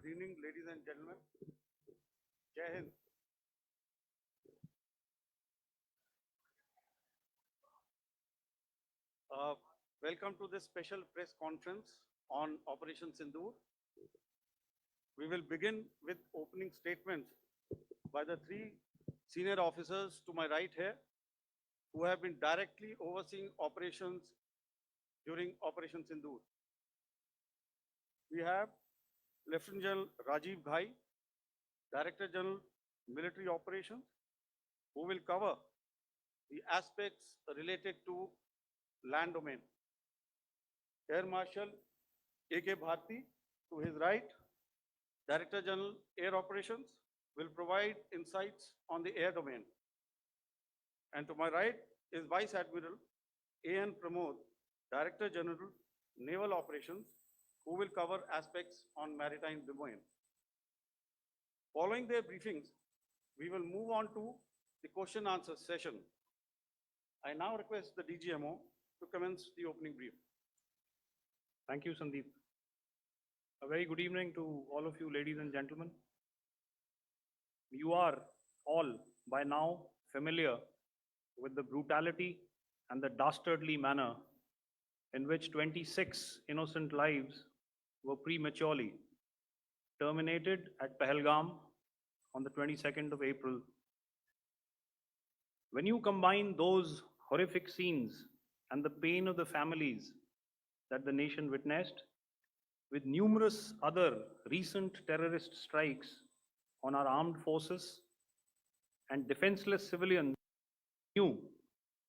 Good evening, ladies and gentlemen. Jai Hind. Welcome to this special press conference on Operation Sindoor. We will begin with opening statements by the three senior officers to my right here, who have been directly overseeing operations during Operation Sindoor. We have Lieutenant General Rajiv Ghai, Director General Military Operations, who will cover the aspects related to land domain. Air Marshal A.K. Bharti, to his right, Director General Air Operations, will provide insights on the air domain. And to my right is Vice Admiral A.N. Pramod, Director General Naval Operations, who will cover aspects on maritime domain. Following their briefings, we will move on to the question answer session. I now request the DGMO to commence the opening brief. Thank you, Sandeep. A very good evening to all of you, ladies and gentlemen. You are all by now familiar with the brutality and the dastardly manner in which 26 innocent lives were prematurely terminated at Pahalgam on the 22nd of April. When you combine those horrific scenes and the pain of the families that the nation witnessed with numerous other recent terrorist strikes on our armed forces and defenseless civilians, knew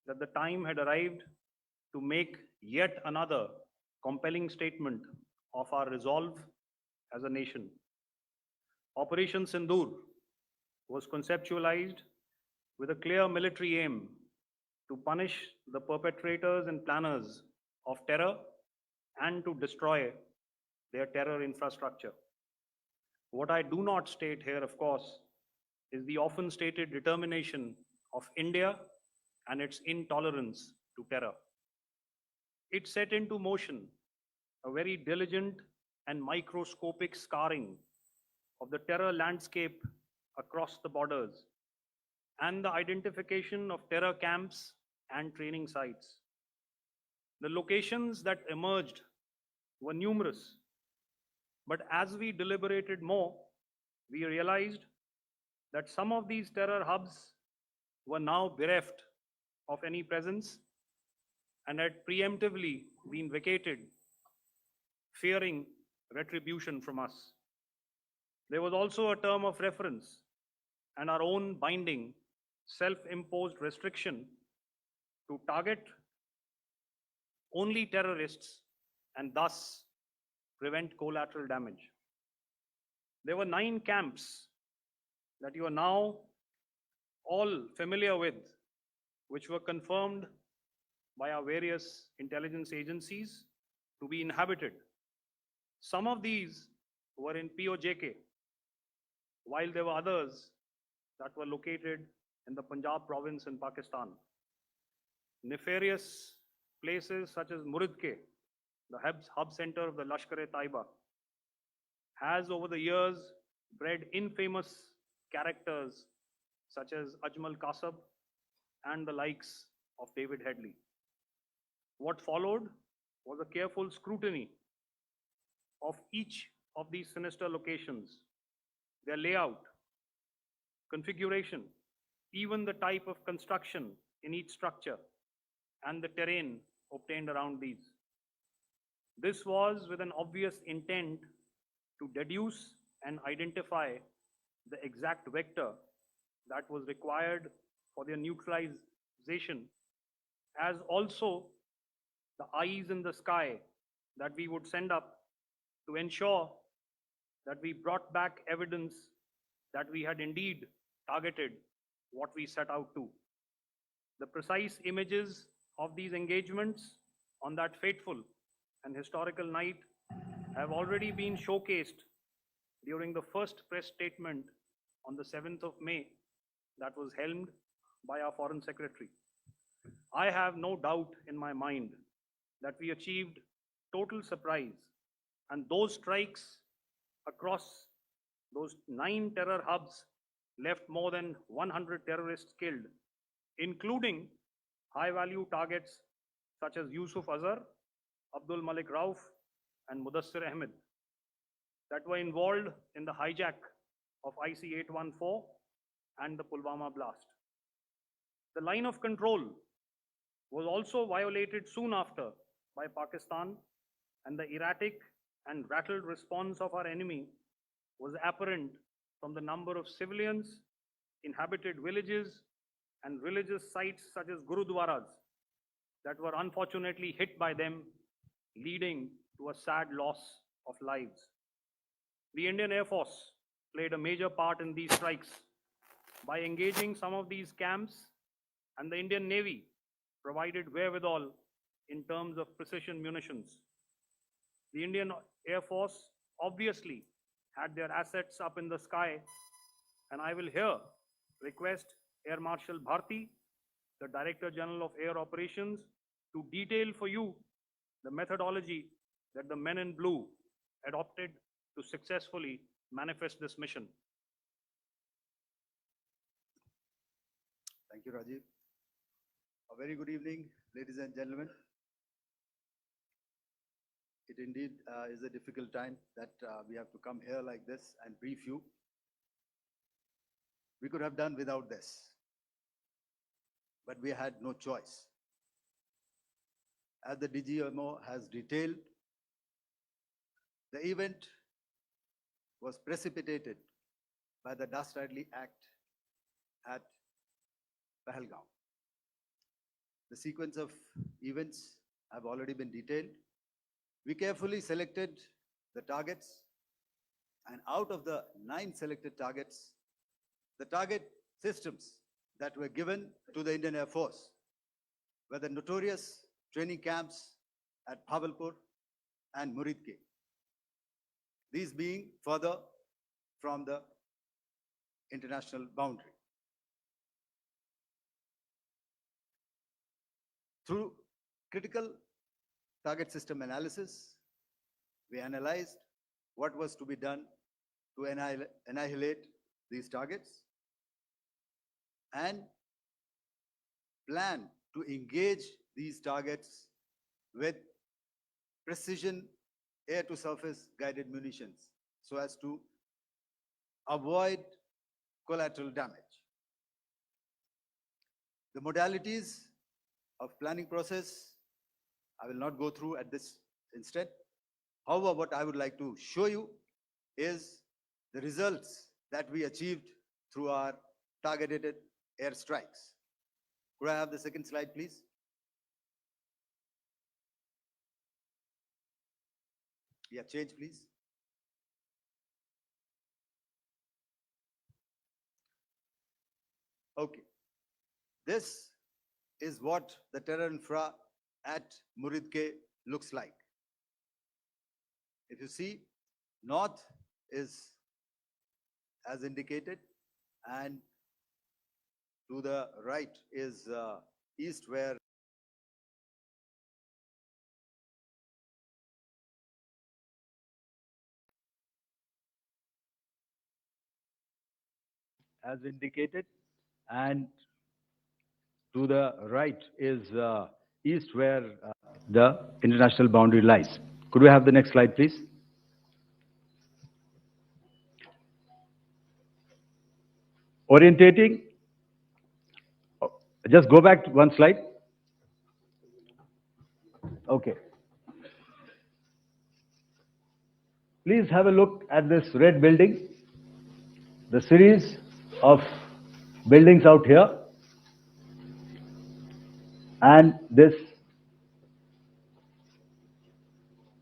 that the time had arrived to make yet another compelling statement of our resolve as a nation. Operation Sindoor was conceptualized with a clear military aim to punish the perpetrators and planners of terror and to destroy their terror infrastructure. What I do not state here, of course, is the often stated determination of India and its intolerance to terror. It set into motion a very diligent and microscopic scarring of the terror landscape across the borders and the identification of terror camps and training sites. The locations that emerged were numerous, but as we deliberated more, we realized that some of these terror hubs were now bereft of any presence and had preemptively been vacated, fearing retribution from us. There was also a term of reference and our own binding, self-imposed restriction to target only terrorists and thus prevent collateral damage. There were 9 camps that you are now all familiar with, which were confirmed by our various intelligence agencies to be inhabited. Some of these were in POJK, while there were others that were located in the Punjab province in Pakistan. Nefarious places such as Muridke, the hub center of the Lashkar-e-Taiba, has over the years bred infamous characters such as Ajmal Kasab and the likes of David Headley. What followed was a careful scrutiny of each of these sinister locations, their layout, configuration, even the type of construction in each structure, and the terrain obtained around these. This was with an obvious intent to deduce and identify the exact vector that was required for their neutralization, as also the eyes in the sky that we would send up to ensure that we brought back evidence that we had indeed targeted what we set out to. The precise images of these engagements on that fateful and historical night have already been showcased during the first press statement on the 7th of May that was helmed by our Foreign Secretary. I have no doubt in my mind that we achieved total surprise, and those strikes across those 9 terror hubs left more than 100 terrorists killed, including high-value targets such as Yusuf Azhar, Abdul Malik Rauf, and Mudassir Ahmed that were involved in the hijack of IC-814 and the Pulwama blast. The line of control was also violated soon after by Pakistan, and the erratic and rattled response of our enemy was apparent from the number of civilians, inhabited villages, and religious sites such as Gurudwaras that were unfortunately hit by them, leading to a sad loss of lives. The Indian Air Force played a major part in these strikes by engaging some of these camps, and the Indian Navy provided wherewithal in terms of precision munitions. The Indian Air Force obviously had their assets up in the sky, and I will here request Air Marshal Bharti, the Director General of Air Operations, to detail for you the methodology that the men in blue adopted to successfully manifest this mission. Thank you, Rajiv. A very good evening, ladies and gentlemen. It indeed is a difficult time that we have to come here like this and brief you. We could have done without this, but we had no choice. As the DGMO has detailed, the event was precipitated by the Dastardly Act at Pahalgam. The sequence of events have already been detailed. We carefully selected the targets, and out of the 9 selected targets, the target systems that were given to the Indian Air Force were the notorious training camps at Bhabalpur and Muridke, these being further from the international boundary. Through critical target system analysis, we analyzed what was to be done to annihilate these targets and plan to engage these targets with precision air-to-surface guided munitions so as to avoid collateral damage. The modalities of planning process, I will not go through at this instant. However, what I would like to show you is the results that we achieved through our targeted airstrikes. Could I have the second slide, please? Yeah, change, please. Okay. This is what the terror infra at Muridke looks like. If you see, north is as indicated, and to the right is east, where as indicated, and to the right is east, where the international boundary lies. Could we have the next slide, please? Orientating. Just go back to one slide. Okay. Please have a look at this red building, the series of buildings out here, and this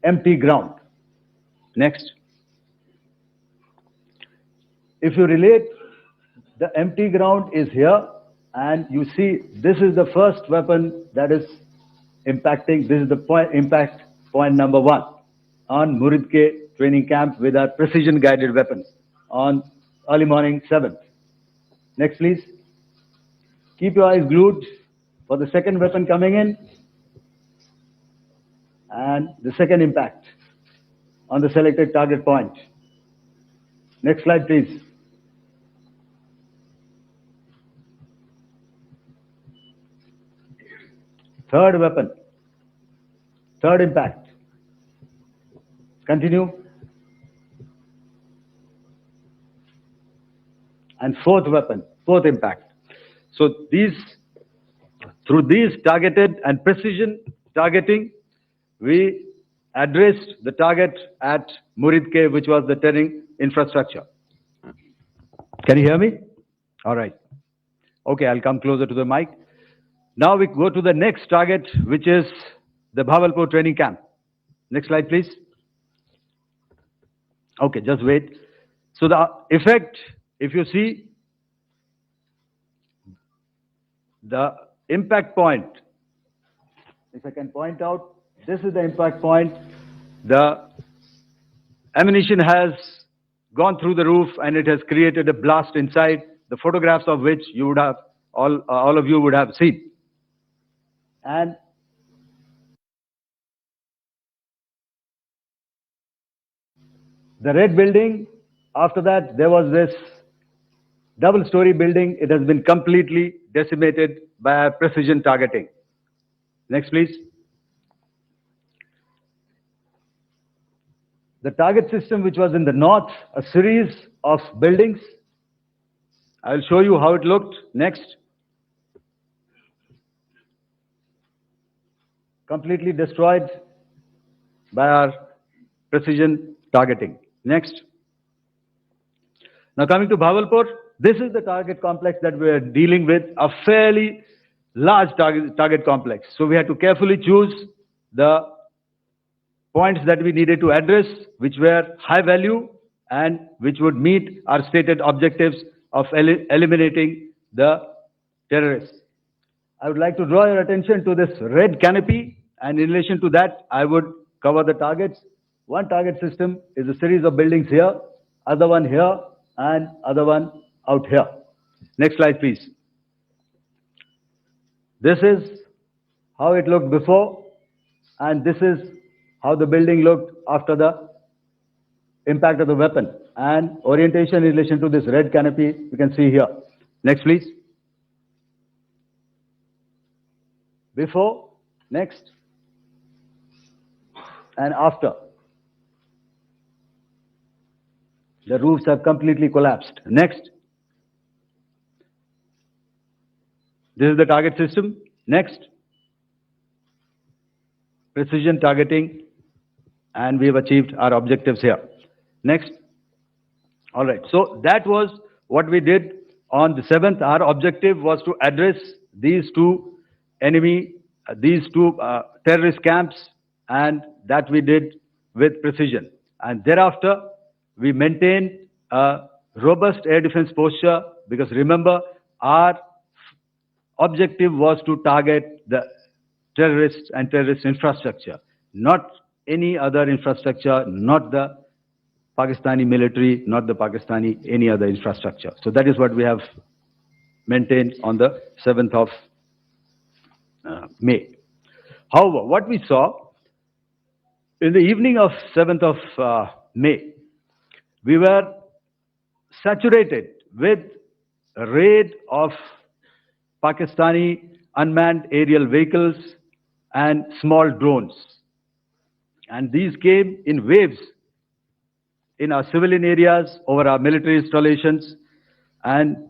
empty ground. Next. If you relate, the empty ground is here, and you see this is the first weapon that is impacting. This is the impact point number 1 on Muridke training camp with our precision guided weapons on early morning 7th. Next, please. Keep your eyes glued for the second weapon coming in, and the second impact on the selected target point. Next slide, please. Third weapon, third impact. Continue. And fourth weapon, fourth impact. So through these targeted and precision targeting, we addressed the target at Murid Cave, which was the terrain infrastructure. Can you hear me? All right. Okay, I'll come closer to the mic. Now we go to the next target, which is the Bhavalpur training camp. Next slide, please. Okay, just wait. So the effect, if you see, the impact point, if I can point out, this is the impact point. The ammunition has gone through the roof and it has created a blast inside, the photographs of which you would have, all of you would have seen. And the red building, after that, there was this double-story building. It has been completely decimated by our precision targeting. Next, please. The target system, which was in the north, a series of buildings. I'll show you how it looked. Next. Completely destroyed by our precision targeting. Next. Now coming to Bhavalpur, this is the target complex that we are dealing with, a fairly large target complex. So we had to carefully choose the points that we needed to address, which were high value and which would meet our stated objectives of eliminating the terrorists. I would like to draw your attention to this red canopy, and in relation to that, I would cover the targets. One target system is a series of buildings here, other one here, and other one out here. Next slide, please. This is how it looked before, and this is how the building looked after the impact of the weapon. And orientation in relation to this red canopy, you can see here. Next, please. Before, next, and after. The roofs have completely collapsed. Next. This is the target system. Next. Precision targeting, and we have achieved our objectives here. Next. All right. So that was what we did on the 7th. Our objective was to address these two terrorist camps, and that we did with precision. And thereafter, we maintained a robust air defense posture, because remember, our objective was to target the terrorists and terrorist infrastructure, not any other infrastructure, not the Pakistani military, not the Pakistani any other infrastructure. So that is what we have maintained on the 7th of May. However, what we saw in the evening of 7th of May, we were saturated with a raid of Pakistani unmanned aerial vehicles and small drones. And these came in waves in our civilian areas, over our military installations, and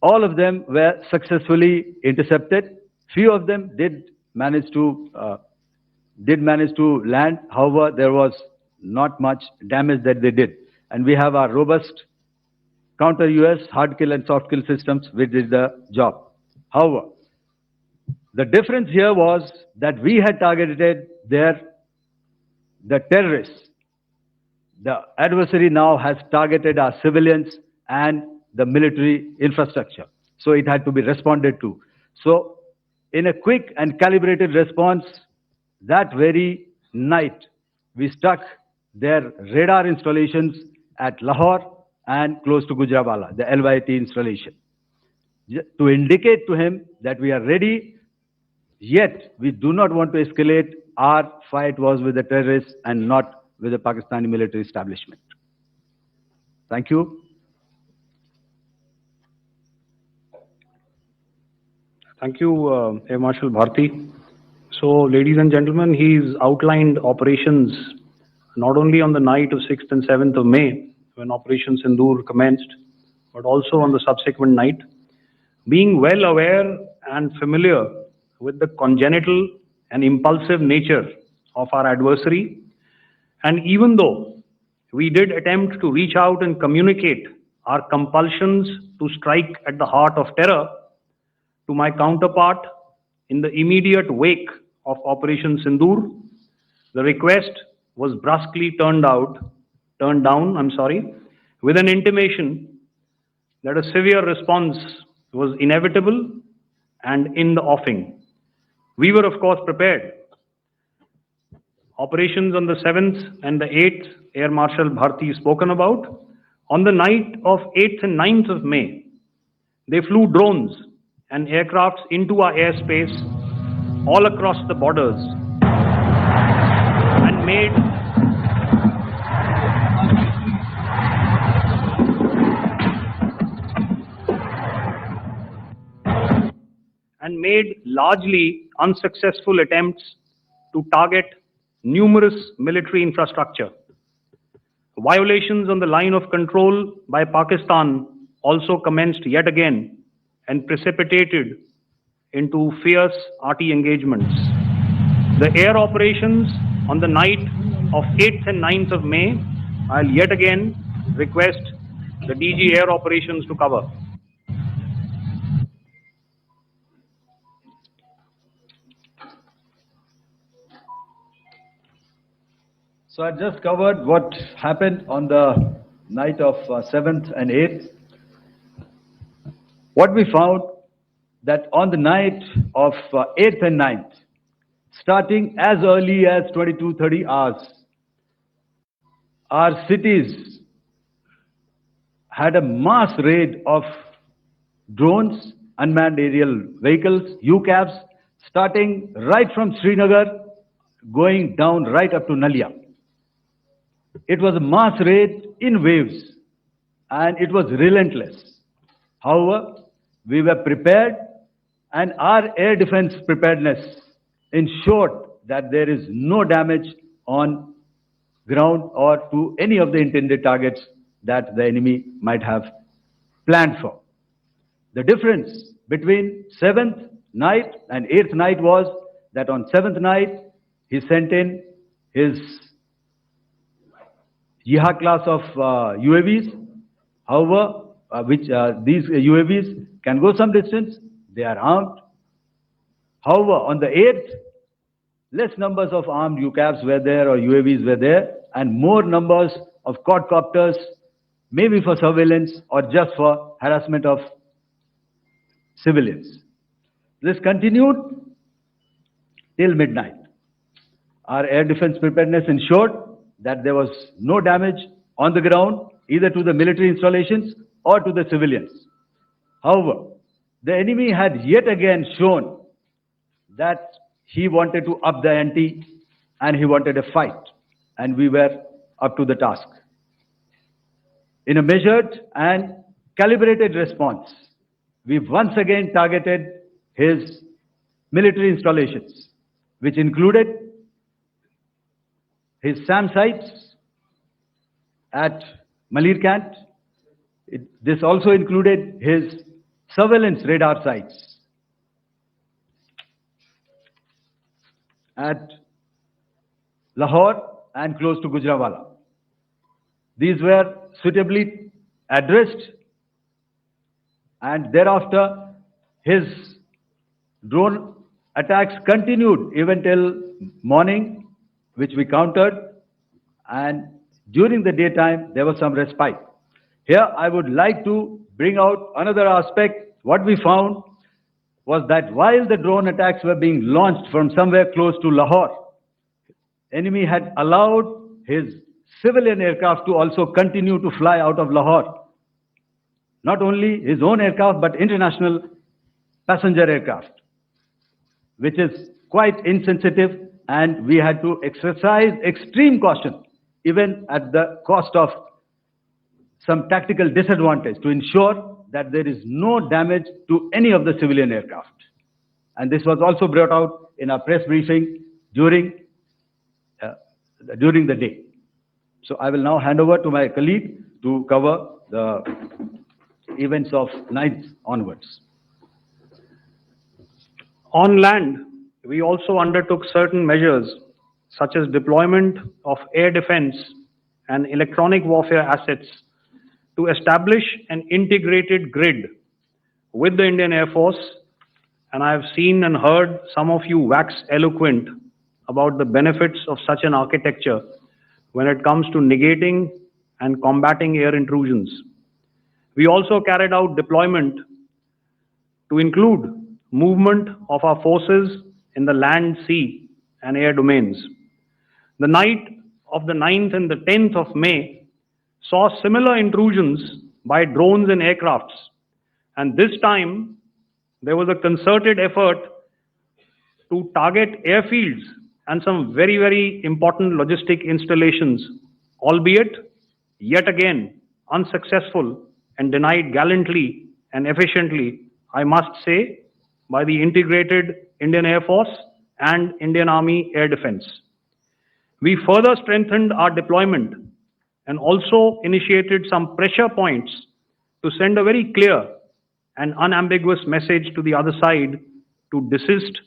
all of them were successfully intercepted. Few of them did manage to land. However, there was not much damage that they did. And we have our robust counter-US hard kill and soft kill systems which did the job. However, the difference here was that we had targeted the terrorists. The adversary now has targeted our civilians and the military infrastructure. So it had to be responded to. So in a quick and calibrated response, that very night, we struck their radar installations at Lahore and close to Gujranwala, the LYT installation, to indicate to him that we are ready, yet we do not want to escalate. Our fight was with the terrorists and not with the Pakistani military establishment. Thank you. Thank you, Air Marshal Bharti. So, ladies and gentlemen, he's outlined operations not only on the night of 6th and 7th of May, when Operation Sindoor commenced, but also on the subsequent night. Being well aware and familiar with the congenital and impulsive nature of our adversary, and even though we did attempt to reach out and communicate our compulsions to strike at the heart of terror to my counterpart in the immediate wake of Operation Sindoor, the request was brusquely turned down, with an intimation that a severe response was inevitable and in the offing. We were, of course, prepared. Operations on the 7th and the 8th, Air Marshal Bharti spoken about. On the night of 8th and 9th of May, they flew drones and aircrafts into our airspace all across the borders and made largely unsuccessful attempts to target numerous military infrastructure. Violations on the line of control by Pakistan also commenced yet again and precipitated into fierce arty engagements. The air operations on the night of 8th and 9th of May, I'll yet again request the DG Air Operations to cover. So I just covered what happened on the night of 7th and 8th. What we found that on the night of 8th and 9th, starting as early as 22:30 hours, our cities had a mass raid of drones, unmanned aerial vehicles, UCAVs, starting right from Srinagar, going down right up to Nalia. It was a mass raid in waves, and it was relentless. However, we were prepared, and our air defense preparedness ensured that there is no damage on ground or to any of the intended targets that the enemy might have planned for. The difference between 7th night and 8th night was that on 7th night, he sent in his Jihad class of UAVs. However, these UAVs can go some distance, they are armed. However, on the 8th, less numbers of armed UCAVs were there or UAVs were there, and more numbers of quadcopters, maybe for surveillance or just for harassment of civilians. This continued till midnight. Our air defense preparedness ensured that there was no damage on the ground, either to the military installations or to the civilians. However, the enemy had yet again shown that he wanted to up the ante and he wanted a fight, and we were up to the task. In a measured and calibrated response, we once again targeted his military installations, which included his SAM sites at Malirkant. This also included his surveillance radar sites at Lahore and close to Gujranwala. These were suitably addressed, and thereafter his drone attacks continued even till morning, which we countered, and during the daytime there was some respite. Here I would like to bring out another aspect. What we found was that while the drone attacks were being launched from somewhere close to Lahore, enemy had allowed his civilian aircraft to also continue to fly out of Lahore. Not only his own aircraft, but international passenger aircraft, which is quite insensitive, and we had to exercise extreme caution, even at the cost of some tactical disadvantage to ensure that there is no damage to any of the civilian aircraft. And this was also brought out in our press briefing during the day. So I will now hand over to my colleague to cover the events of 9th onwards. On land, we also undertook certain measures such as deployment of air defense and electronic warfare assets to establish an integrated grid with the Indian Air Force, and I have seen and heard some of you wax eloquent about the benefits of such an architecture when it comes to negating and combating air intrusions. We also carried out deployment to include movement of our forces in the land, sea, and air domains. The night of the 9th and the 10th of May saw similar intrusions by drones and aircrafts, and this time there was a concerted effort to target airfields and some very, very important logistic installations, albeit yet again unsuccessful and denied gallantly and efficiently, I must say, by the integrated Indian Air Force and Indian Army Air Defense. We further strengthened our deployment and also initiated some pressure points to send a very clear and unambiguous message to the other side to desist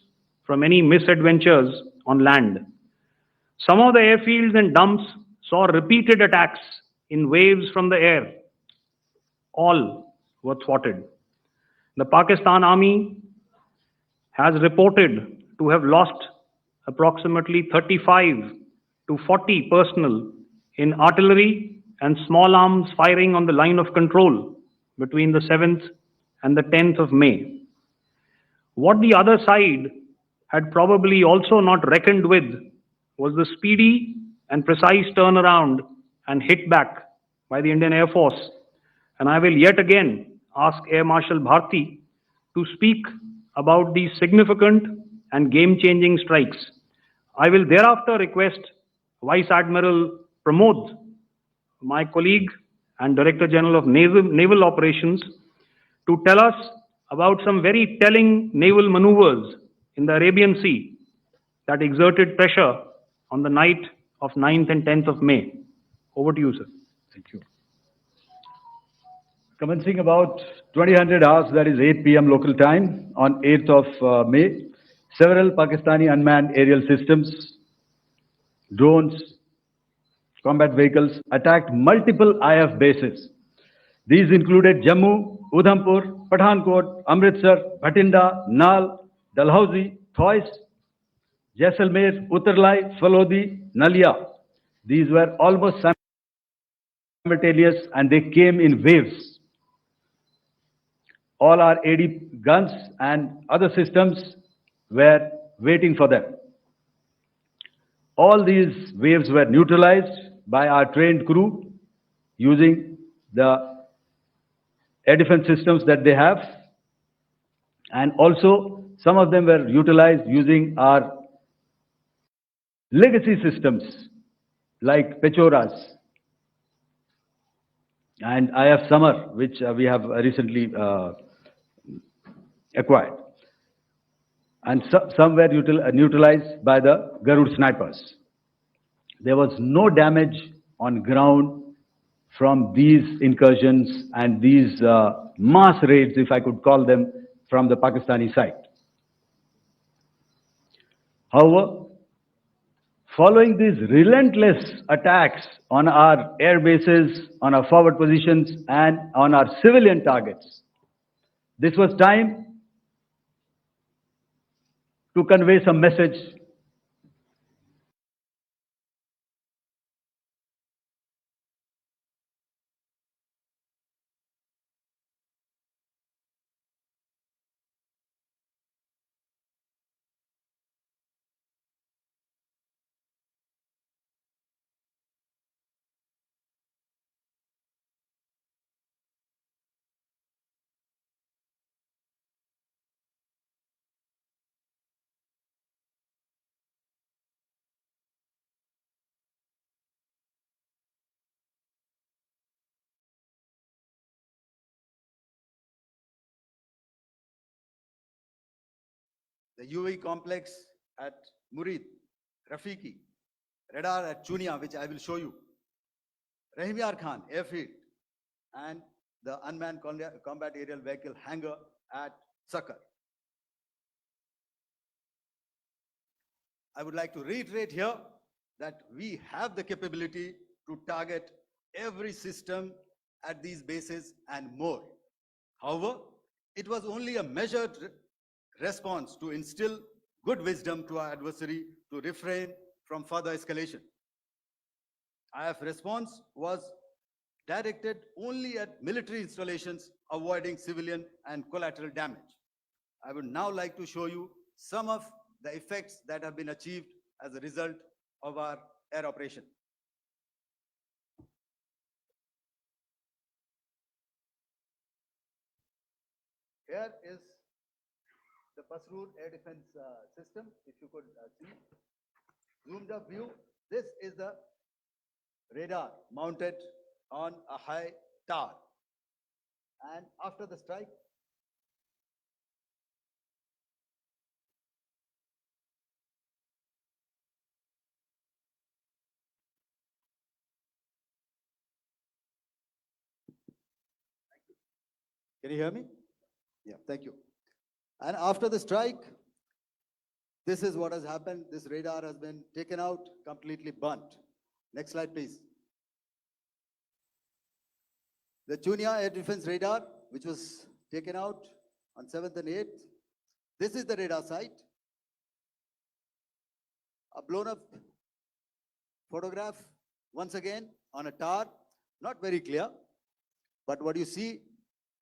from any misadventures on land. Some of the airfields and dumps saw repeated attacks in waves from the air. All were thwarted. The Pakistan Army has reported to have lost approximately 35 to 40 personnel in artillery and small arms firing on the line of control between the 7th and the 10th of May. What the other side had probably also not reckoned with was the speedy and precise turnaround and hit back by the Indian Air Force. And I will yet again ask Air Marshal Bharti to speak about these significant and game-changing strikes. I will thereafter request Vice Admiral Pramod, my colleague and Director General of Naval Operations, to tell us about some very telling naval maneuvers in the Arabian Sea that exerted pressure on the night of 9th and 10th of May. Over to you, sir. Thank you. Commencing about 2000 hours, that is 8 p.m. local time, on 8th of May, several Pakistani unmanned aerial systems, drones, combat vehicles attacked multiple IF bases. These included Jammu, Udhampur, Pathankot, Amritsar, Bhatinda, Nal, Dalhousie, Thois, Jaisalmer, Uttarlai, Falodi, Nalia. These were almost simultaneous and they came in waves. All our AD guns and other systems were waiting for them. All these waves were neutralized by our trained crew using the air defense systems that they have, and also some of them were utilized using our legacy systems like Pechoras and IF Summer, which we have recently acquired. And some were neutralized by the Garud snipers. There was no damage on ground from these incursions and these mass raids, if I could call them, from the Pakistani side. However, following these relentless attacks on our air bases, on our forward positions, and on our civilian targets, this was time to convey some message the UAE complex at Murid, Rafiki, radar at Chunia, which I will show you, Rahim Yar Khan airfield, and the unmanned combat aerial vehicle hangar at Sakar. I would like to reiterate here that we have the capability to target every system at these bases and more. However, it was only a measured response to instill good wisdom to our adversary to refrain from further escalation. IF response was directed only at military installations, avoiding civilian and collateral damage. I would now like to show you some of the effects that have been achieved as a result of our air operation. Here is the Pasroor air defense system. If you could see, zoomed up view. This is the radar mounted on a high tower. And after the strike, can you hear me? Yeah, thank you. And after the strike, this is what has happened. This radar has been taken out, completely burnt. Next slide, please. The Chunia air defense radar, which was taken out on 7th and 8th. This is the radar site. A blown up photograph, once again, on a tower. Not very clear, but what you see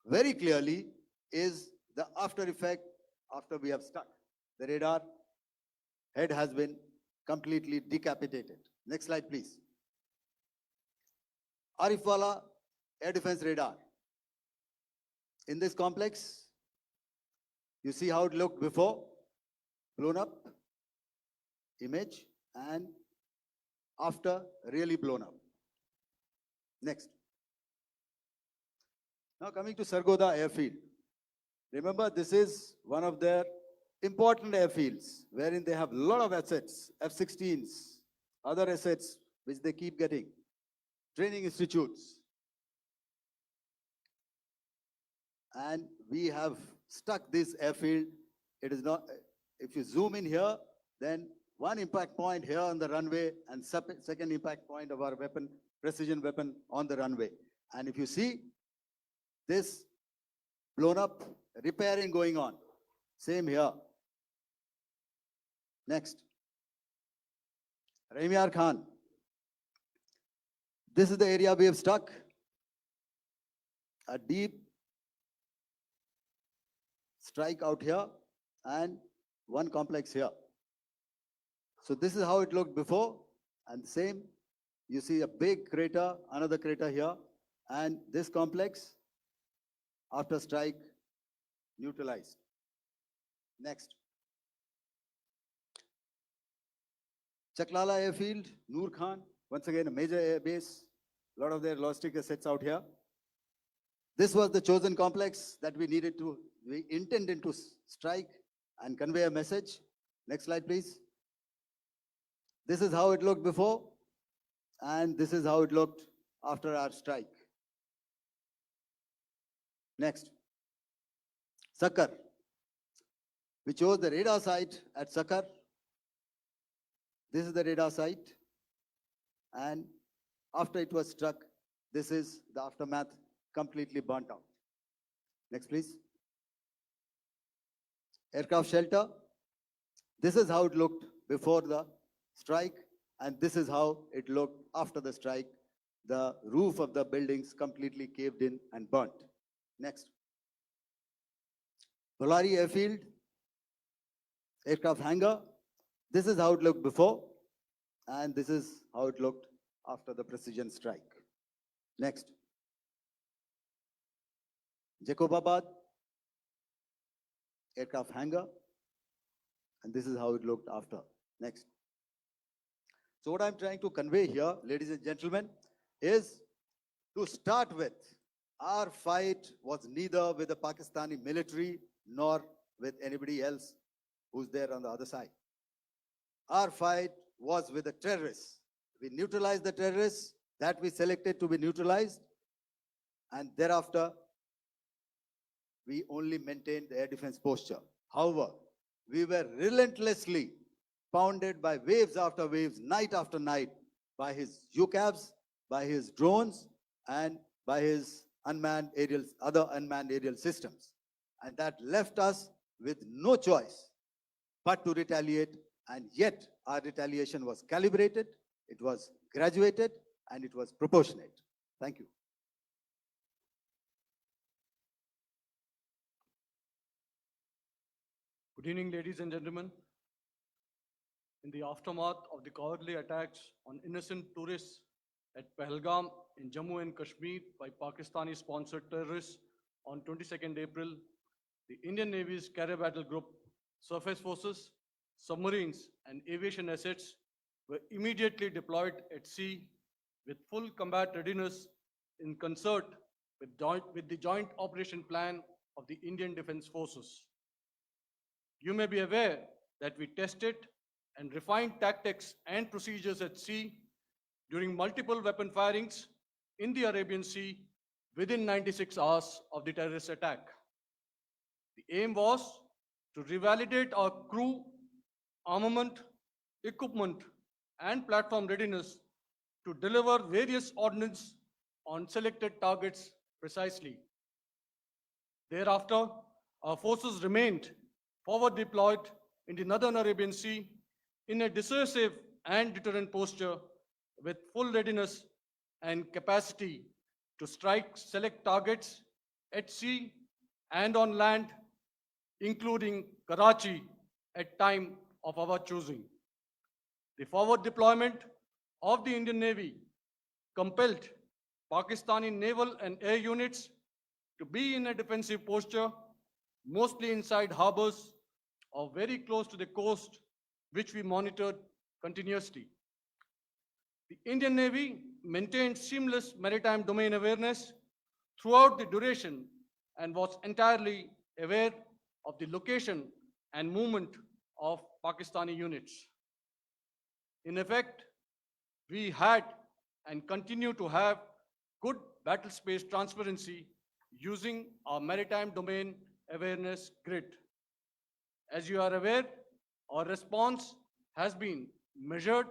very clearly is the after effect after we have stuck. The radar head has been completely decapitated. Next slide, please. Arifwala air defense radar. In this complex, you see how it looked before, blown up image, and after really blown up. Next. Now coming to Sargodha airfield. Remember, this is one of their important airfields wherein they have a lot of assets, F-16s, other assets which they keep getting, training institutes. And we have stuck this airfield. It is not, if you zoom in here, then one impact point here on the runway and second impact point of our weapon, precision weapon on the runway. And if you see this blown up, repairing going on. Same here. Next. Rahim Yar Khan. This is the area we have stuck. A deep strike out here and one complex here. So this is how it looked before, and same. You see a big crater, another crater here, and this complex after strike neutralized. Next. Chaklala airfield, Noor Khan, once again a major air base, a lot of their logistic assets out here. This was the chosen complex that we intended to strike and convey a message. Next slide, please. This is how it looked before, and this is how it looked after our strike. Next. Sakar. We chose the radar site at Sakar. This is the radar site. And after it was struck, this is the aftermath, completely burnt out. Next, please. Aircraft shelter. This is how it looked before the strike, and this is how it looked after the strike. The roof of the buildings completely caved in and burnt. Next. Bolari airfield, aircraft hangar. This is how it looked before, and this is how it looked after the precision strike. Next. Jacobabad, aircraft hangar, and this is how it looked after. Next. So what I'm trying to convey here, ladies and gentlemen, is to start with, our fight was neither with the Pakistani military nor with anybody else who's there on the other side. Our fight was with the terrorists. We neutralized the terrorists that we selected to be neutralized, and thereafter, we only maintained the air defense posture. However, we were relentlessly pounded by waves after waves, night after night, by his UCAVs, by his drones, and by his other unmanned aerial systems. And that left us with no choice but to retaliate. And yet our retaliation was calibrated, it was graduated, and it was proportionate. Thank you. Good evening, ladies and gentlemen. In the aftermath of the cowardly attacks on innocent tourists at Pahalgam in Jammu and Kashmir by Pakistani-sponsored terrorists on 22nd April, the Indian Navy's Carrier Battle Group, surface forces, submarines, and aviation assets were immediately deployed at sea with full combat readiness in concert with the Joint Operation Plan of the Indian Defence Forces. You may be aware that we tested and refined tactics and procedures at sea during multiple weapon firings in the Arabian Sea within 96 hours of the terrorist attack. The aim was to revalidate our crew, armament, equipment, and platform readiness to deliver various ordnance on selected targets precisely. Thereafter, our forces remained forward deployed in the Northern Arabian Sea in a decisive and deterrent posture with full readiness and capacity to strike select targets at sea and on land, including Karachi at time of our choosing. The forward deployment of the Indian Navy compelled Pakistani naval and air units to be in a defensive posture, mostly inside harbors or very close to the coast, which we monitored continuously. The Indian Navy maintained seamless maritime domain awareness throughout the duration and was entirely aware of the location and movement of Pakistani units. In effect, we had and continue to have good battle space transparency using our maritime domain awareness grid. As you are aware, our response has been measured,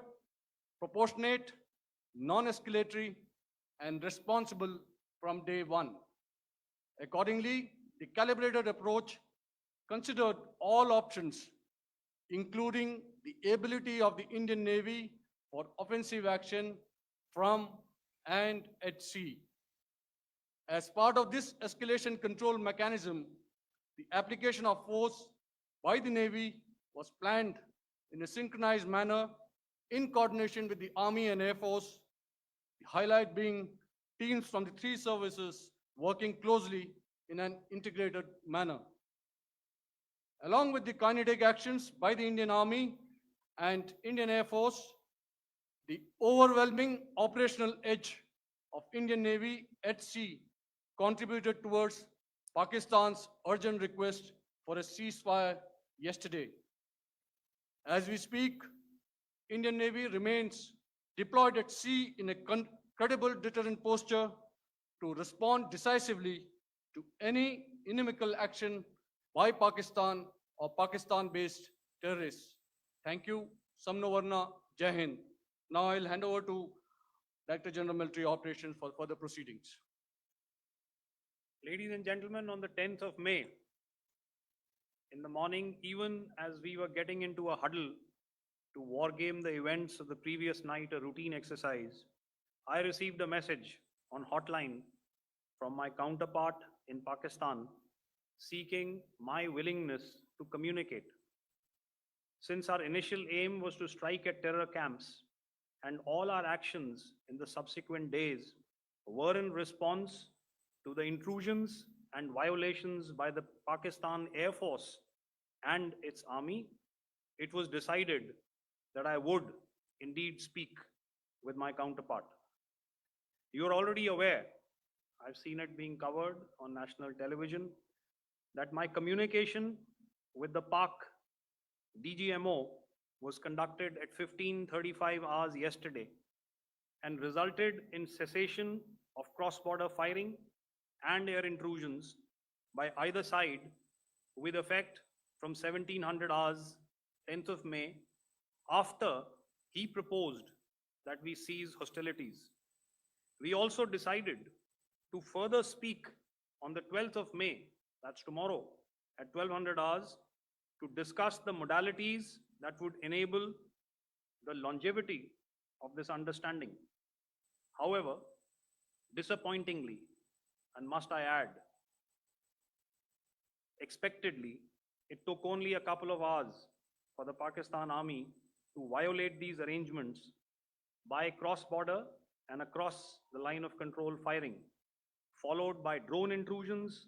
proportionate, non-escalatory, and responsible from day one. Accordingly, the calibrated approach considered all options, including the ability of the Indian Navy for offensive action from and at sea. As part of this escalation control mechanism, the application of force by the Navy was planned in a synchronized manner in coordination with the Army and Air Force, the highlight being teams from the three services working closely in an integrated manner. Along with the kinetic actions by the Indian Army and Indian Air Force, the overwhelming operational edge of Indian Navy at sea contributed towards Pakistan's urgent request for a ceasefire yesterday. As we speak, Indian Navy remains deployed at sea in a credible deterrent posture to respond decisively to any inimical action by Pakistan or Pakistan-based terrorists. Thank you. Samno Varna, Jai Hind. Now I'll hand over to Director General Military Operations for further proceedings. Ladies and gentlemen, on the 10th of May, in the morning, even as we were getting into a huddle to wargame the events of the previous night, a routine exercise, I received a message on hotline from my counterpart in Pakistan seeking my willingness to communicate. Since our initial aim was to strike at terror camps, and all our actions in the subsequent days were in response to the intrusions and violations by the Pakistan Air Force and its army, it was decided that I would indeed speak with my counterpart. You are already aware, I've seen it being covered on national television, that my communication with the Pak DGMO was conducted at 15:35 hours yesterday and resulted in cessation of cross-border firing and air intrusions by either side with effect from 1700 hours 10th of May, after he proposed that we cease hostilities. We also decided to further speak on the 12th of May, that's tomorrow, at 1200 hours, to discuss the modalities that would enable the longevity of this understanding. However, disappointingly, and must I add, expectedly, it took only a couple of hours for the Pakistan Army to violate these arrangements by cross-border and across the line of control firing, followed by drone intrusions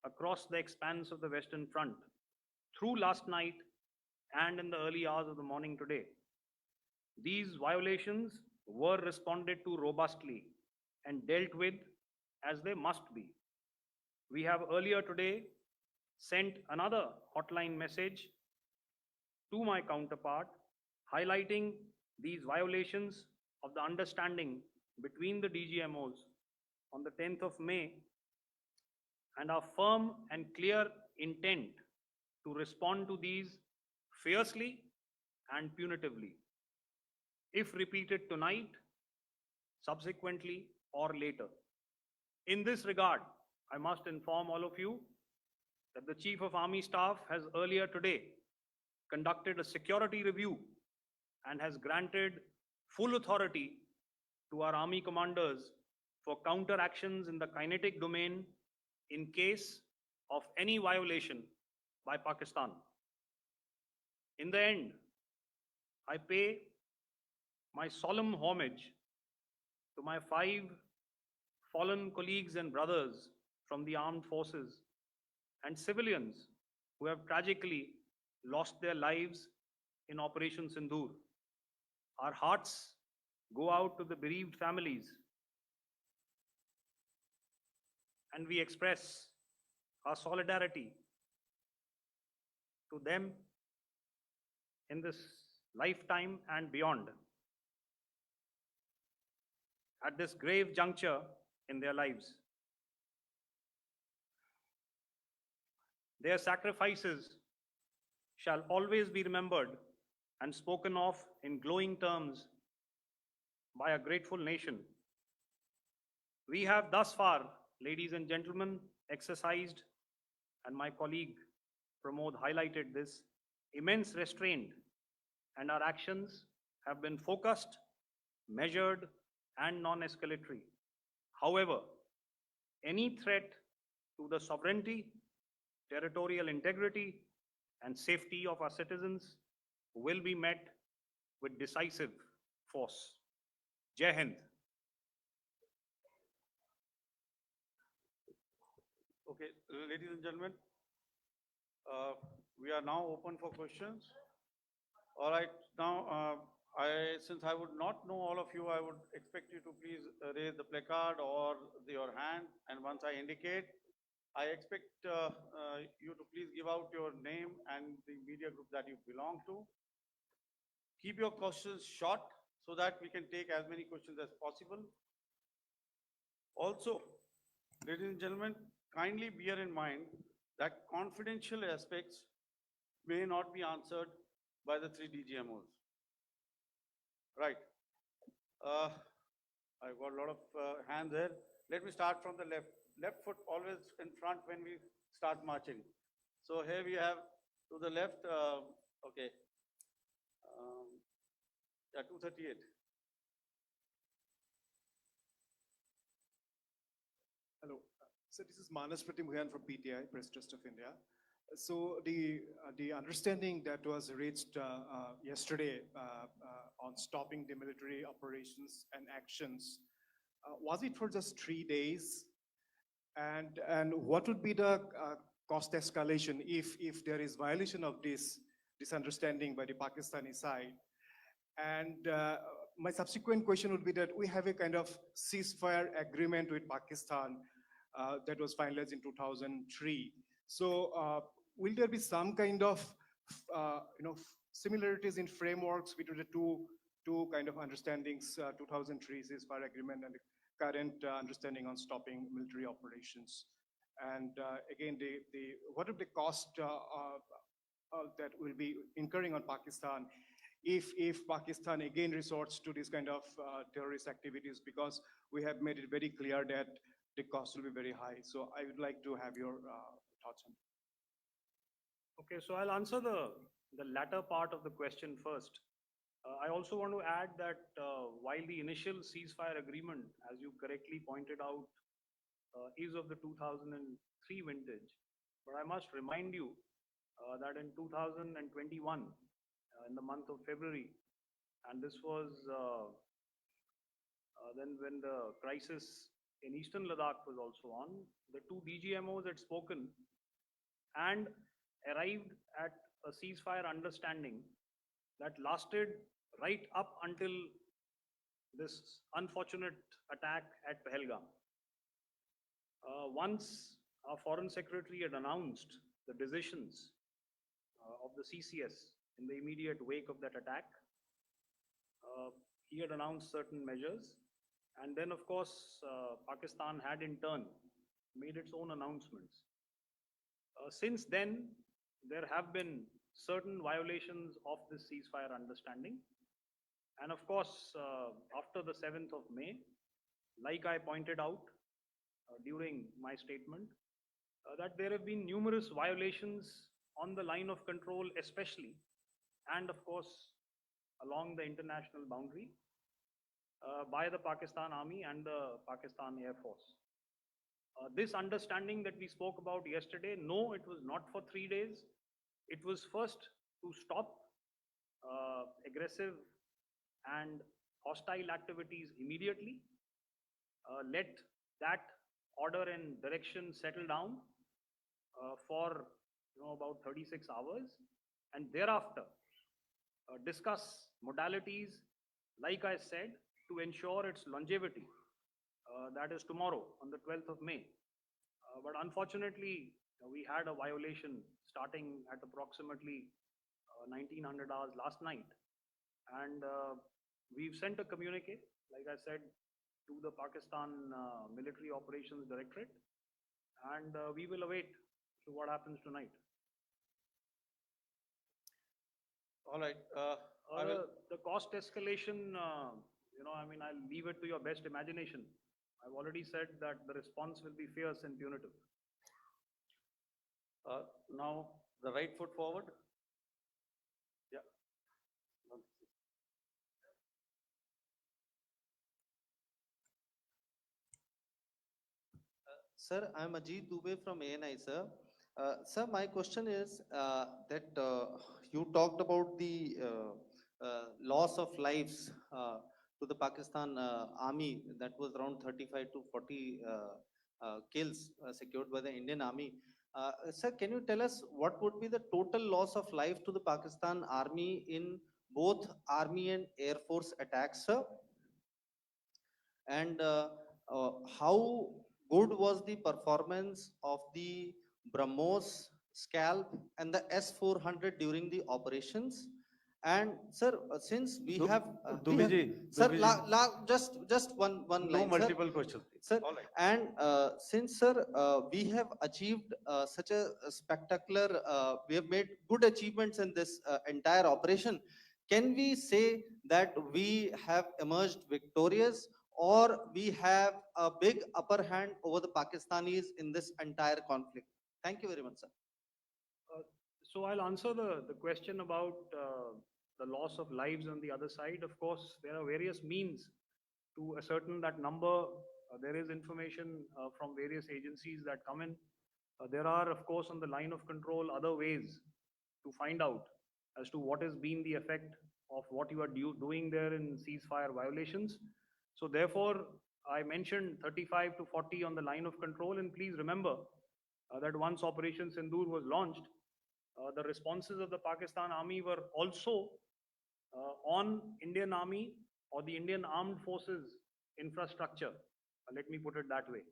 across the expanse of the Western Front through last night and in the early hours of the morning today. These violations were responded to robustly and dealt with as they must be. We have earlier today sent another hotline message to my counterpart highlighting these violations of the understanding between the DGMOs on the 10th of May and our firm and clear intent to respond to these fiercely and punitively, if repeated tonight, subsequently, or later. In this regard, I must inform all of you that the Chief of Army Staff has earlier today conducted a security review and has granted full authority to our Army commanders for counter actions in the kinetic domain in case of any violation by Pakistan. In the end, I pay my solemn homage to my 5 fallen colleagues and brothers from the armed forces and civilians who have tragically lost their lives in Operation Sindoor. Our hearts go out to the bereaved families, and we express our solidarity to them in this lifetime and beyond, at this grave juncture in their lives. Their sacrifices shall always be remembered and spoken of in glowing terms by a grateful nation. We have thus far, ladies and gentlemen, exercised, and my colleague Pramod highlighted this, immense restraint, and our actions have been focused, measured, and non-escalatory. However, any threat to the sovereignty, territorial integrity, and safety of our citizens will be met with decisive force. Jai Hind. Okay, ladies and gentlemen, we are now open for questions. All right, now since I would not know all of you, I would expect you to please raise the placard or your hand, and once I indicate, I expect you to please give out your name and the media group that you belong to. Keep your questions short so that we can take as many questions as possible. Also, ladies and gentlemen, kindly bear in mind that confidential aspects may not be answered by the 3 DGMOs. Right. I've got a lot of hands there. Let me start from the left. Left foot always in front when we start marching. So here we have to the left, okay. Yeah, 238. Hello. So this is Manas Pratimugyan from PTI, Press Trust of India. So the understanding that was reached yesterday on stopping the military operations and actions, was it for just 3 days? And what would be the cost escalation if there is violation of this understanding by the Pakistani side? And my subsequent question would be that we have a kind of ceasefire agreement with Pakistan that was finalized in 2003. So will there be some kind of similarities in frameworks between the two kind of understandings, 2003 ceasefire agreement and the current understanding on stopping military operations. And again, what are the cost that will be incurring on Pakistan if Pakistan again resorts to this kind of terrorist activities, because we have made it very clear that the cost will be very high. So I would like to have your thoughts on it. Okay, so I'll answer the latter part of the question first. I also want to add that while the initial ceasefire agreement, as you correctly pointed out, is of the 2003 vintage, but I must remind you that in 2021, in the month of February, and this was then when the crisis in Eastern Ladakh was also on, the two DGMOs had spoken and arrived at a ceasefire understanding that lasted right up until this unfortunate attack at Pahalgam. Once our Foreign Secretary had announced the decisions of the CCS in the immediate wake of that attack, he had announced certain measures. And then, of course, Pakistan had in turn made its own announcements. Since then, there have been certain violations of this ceasefire understanding. And of course, after the 7th of May, like I pointed out during my statement, that there have been numerous violations on the line of control, especially, and of course, along the international boundary by the Pakistan Army and the Pakistan Air Force. This understanding that we spoke about yesterday, no, it was not for 3 days. It was first to stop aggressive and hostile activities immediately, let that order and direction settle down for about 36 hours, and thereafter discuss modalities, like I said, to ensure its longevity. That is tomorrow on the 12th of May. But unfortunately, we had a violation starting at approximately 1900 hours last night. And we've sent a communique, like I said, to the Pakistan Military Operations Directorate, and we will await to what happens tonight. All right. I will. The cost escalation, I mean, I'll leave it to your best imagination. I've already said that the response will be fierce and punitive. Now, the right foot forward. Yeah. Sir, I'm Ajit Dubey from ANI, sir. Sir, my question is that you talked about the loss of lives to the Pakistan army, that was around 35 to 40 kills secured by the Indian army. Sir, can you tell us what would be the total loss of life to the Pakistan army in both army and air force attacks, sir? And how good was the performance of the BrahMos, Scalp and the S-400 during the operations? And sir, since we have, sir, just one No line, multiple questions. sir. All right. And since, sir, we have achieved such a spectacular, we have made good achievements in this entire operation, can we say that we have emerged victorious, or we have a big upper hand over the Pakistanis in this entire conflict? Thank you very much, sir. So I'll answer the question about the loss of lives on the other side. Of course, there are various means to ascertain that number. There is information from various agencies that come in. There are, of course, on the line of control, other ways to find out as to what has been the effect of what you are doing there in ceasefire violations. So therefore, I mentioned 35 to 40 on the line of control, and please remember that once Operation Sindoor was launched, the responses of the Pakistan Army were also on Indian Army or the Indian Armed Forces infrastructure. Let me put it that way.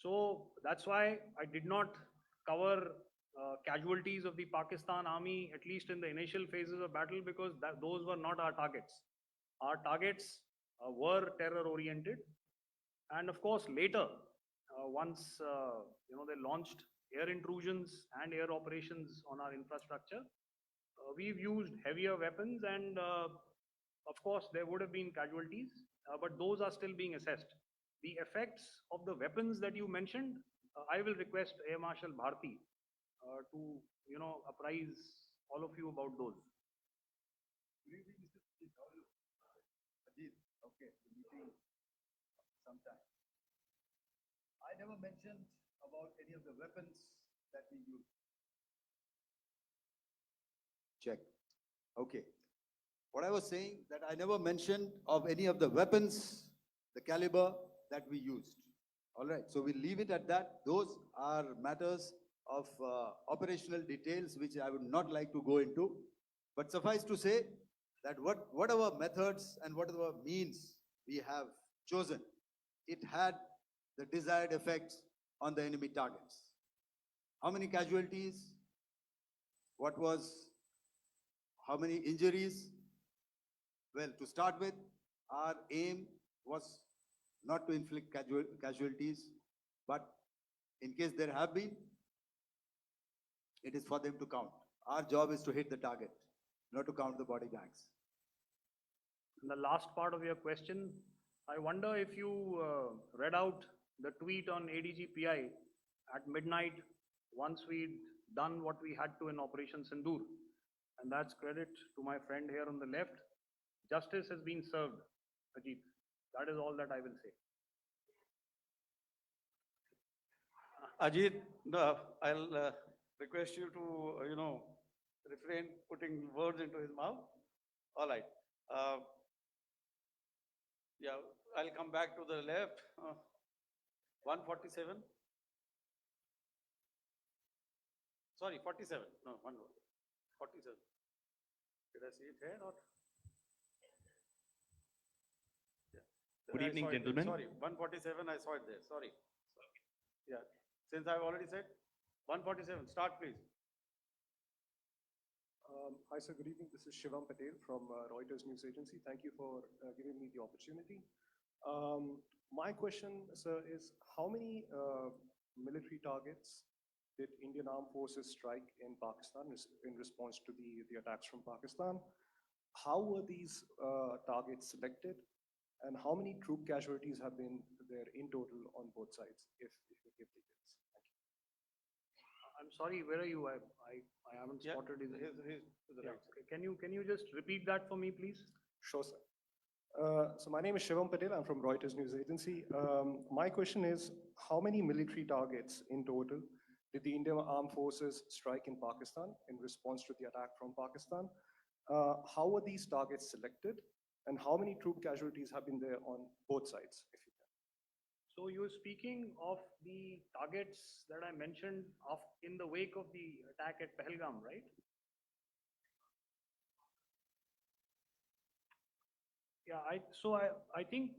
So that's why I did not cover casualties of the Pakistan army, at least in the initial phases of battle, because those were not our targets. Our targets were terror oriented. And of course, later, once they launched air intrusions and air operations on our infrastructure, we've used heavier weapons, and of course, there would have been casualties, but those are still being assessed. The effects of the weapons that you mentioned, I will request Air Marshal Bharti to apprise all of you about those. Good evening, Mr. Chief. How are you? Ajit, okay, the meeting sometime. I never mentioned about any of the weapons that we use. Check. Okay. What I was saying, that I never mentioned of any of the weapons, the caliber that we used. All right, so we'll leave it at that. Those are matters of operational details which I would not like to go into. But suffice to say that whatever methods and whatever means we have chosen, it had the desired effects on the enemy targets. How many casualties? How many injuries? Well, to start with, our aim was not to inflict casualties, but in case there have been, it is for them to count. Our job is to hit the target, not to count the body bags. And the last part of your question, I wonder if you read out the tweet on ADGPI at midnight once we'd done what we had to in Operation Sindoor. And that's credit to my friend here on the left. Justice has been served, Ajit. That is all that I will say. Ajit, I'll request you to, refrain putting words into his mouth. All right. Yeah, I'll come back to the left. 147. Sorry, 47. No, 47. Did I see it here or? Yeah. Good I evening, saw it there. gentlemen. Sorry, 147, I saw it there. Sorry. Yeah, since I've already said 147, start please. Hi, sir. Good evening. This is Shivam Patel from Reuters News Agency. Thank you for giving me the opportunity. My question, sir, is how many military targets did Indian Armed Forces strike in Pakistan in response to the attacks from Pakistan? How were these targets selected? And how many troop casualties have been there in total on both sides, if you could give details? Thank you. I'm sorry, where are you? I haven't Yeah, spotted his. he's to the Yeah, right. okay. Can you just repeat that for me, please? Sure, sir. So my name is Shivam Patel. I'm from Reuters News Agency. My question is, how many military targets in total did the Indian Armed Forces strike in Pakistan in response to the attack from Pakistan? How were these targets selected? And how many troop casualties have been there on both sides, if you can? So you're speaking of the targets that I mentioned in the wake of the attack at Pahalgam, right? Yeah, I think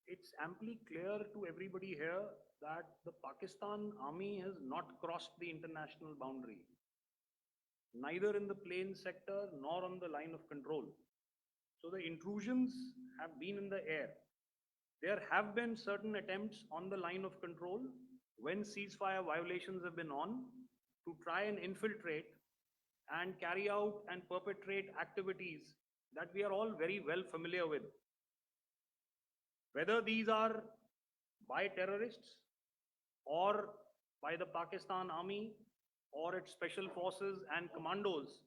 it's amply clear to everybody here that the Pakistan army has not crossed the international boundary, neither in the plain sector nor on the line of control. So the intrusions have been in the air. There have been certain attempts on the line of control when ceasefire violations have been on to try and infiltrate and carry out and perpetrate activities that we are all very well familiar with. Whether these are by terrorists or by the Pakistan army or its special forces and commandos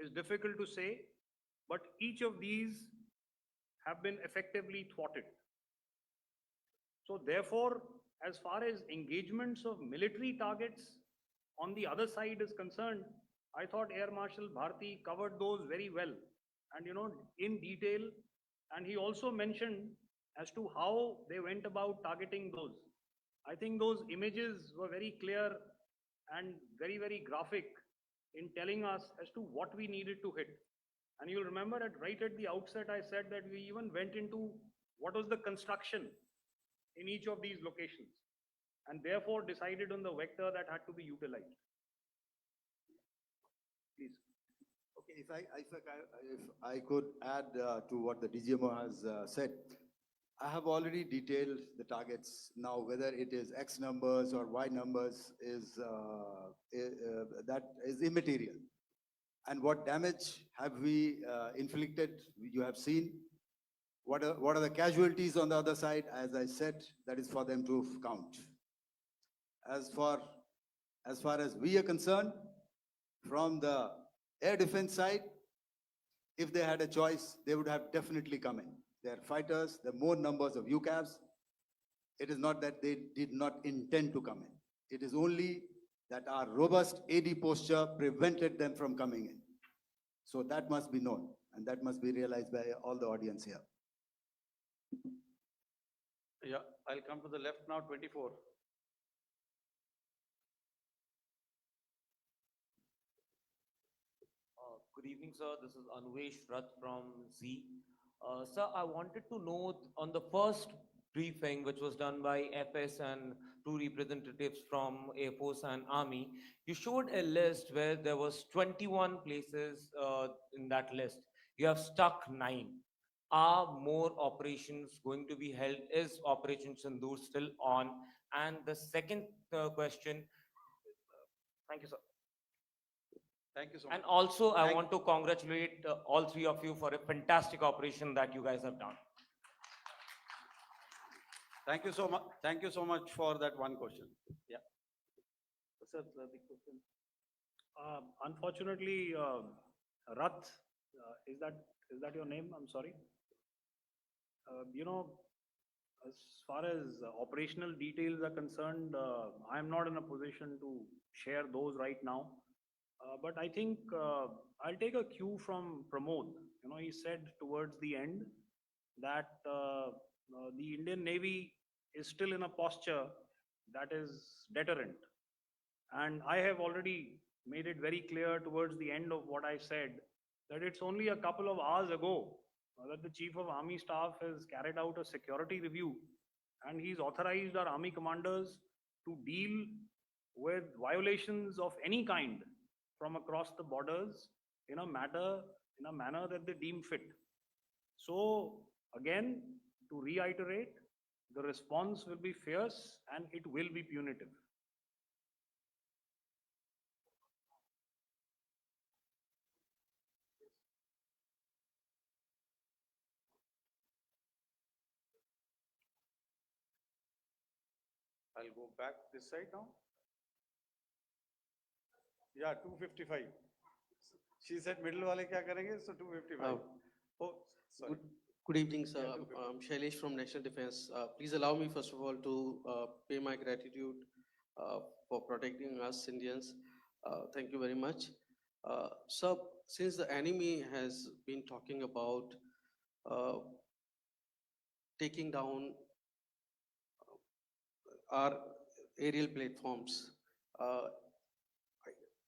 is difficult to say, but each of these have been effectively thwarted. So therefore, as far as engagements of military targets on the other side is concerned, I thought Air Marshal Bharti covered those very well and in detail, and he also mentioned as to how they went about targeting those. I think those images were very clear and very, very graphic in telling us as to what we needed to hit. And you'll remember right at the outset, I said that we even went into what was the construction in each of these locations, and therefore decided on the vector that had to be utilized. please. Okay, if I could add to what the DGMO has said, I have already detailed the targets. Now, whether it is X numbers or Y numbers is that is immaterial. And what damage have we inflicted? You have seen. What are the casualties on the other side? As I said, that is for them to count. As far as we are concerned, from the air defense side, if they had a choice, they would have definitely come in. They are fighters, there are more numbers of UCAVs. It is not that they did not intend to come in. It is only that our robust AD posture prevented them from coming in. So that must be known, and that must be realized by all the audience here. Yeah, I'll come to the left now, 24. Good evening, sir. This is Anvesh Rath from Z. Sir, I wanted to know on the first briefing, which was done by FS and two representatives from Air Force and Army, you showed a list where there was 21 places in that list. You have stuck 9. Are more operations going to be held? Is Operation Sindoor still on? And the second question, thank you, sir. Thank you so much. And also, I Thank- want to congratulate all three of you for a fantastic operation that you guys have done. Thank you so much. Thank you so much for that one question. Yeah. Sir, the question. Unfortunately, Rath, is that your name? I'm sorry. You know, as far as operational details are concerned, I'm not in a position to share those right now. But I think I'll take a cue from Pramod. You know, he said towards the end that the Indian Navy is still in a posture that is deterrent. And I have already made it very clear towards the end of what I said that it's only a couple of hours ago that the Chief of Army Staff has carried out a security review, and he's authorized our army commanders to deal with violations of any kind from across the borders in a manner that they deem fit. So again, to reiterate, the response will be fierce and it will be punitive. I'll go back this side now. Yeah, 255. She said middle wale kya karenge? So 255. Oh, sorry. Good evening, sir. Yeah, 255. I'm Shailesh from National Defense. Please allow me, first of all, to pay my gratitude for protecting us Indians. Thank you very much. Sir, since the enemy has been talking about taking down our aerial platforms,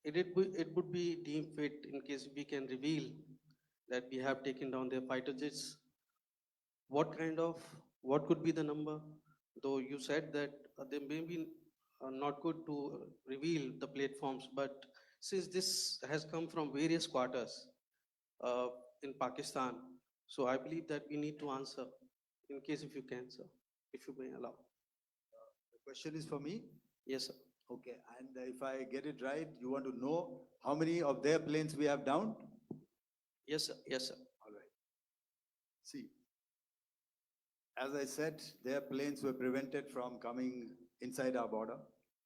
it would be deemed fit in case we can reveal that we have taken down their fighter jets. What could be the number? Though you said that they may be not good to reveal the platforms, but since this has come from various quarters in Pakistan, so I believe that we need to answer in case if you can, sir, if you may allow. The question is for me. Yes, sir. Okay, and if I get it right, you want to know how many of their planes we have downed? Yes, sir. Yes, sir. All right. See, as I said, their planes were prevented from coming inside our border.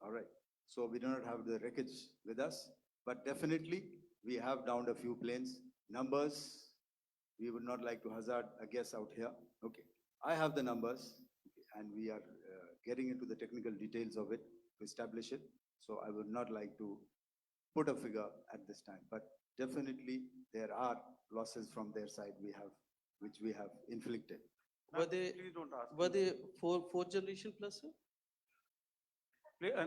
All right. So we do not have the wreckage with us, but definitely we have downed a few planes. Numbers, we would not like to hazard a guess out here. Okay. I have the numbers, and we are getting into the technical details of it to establish it. So I would not like to put a figure at this time, but definitely there are losses from their side which we have inflicted. Were they Please don't ask. were they fourth generation plus, sir?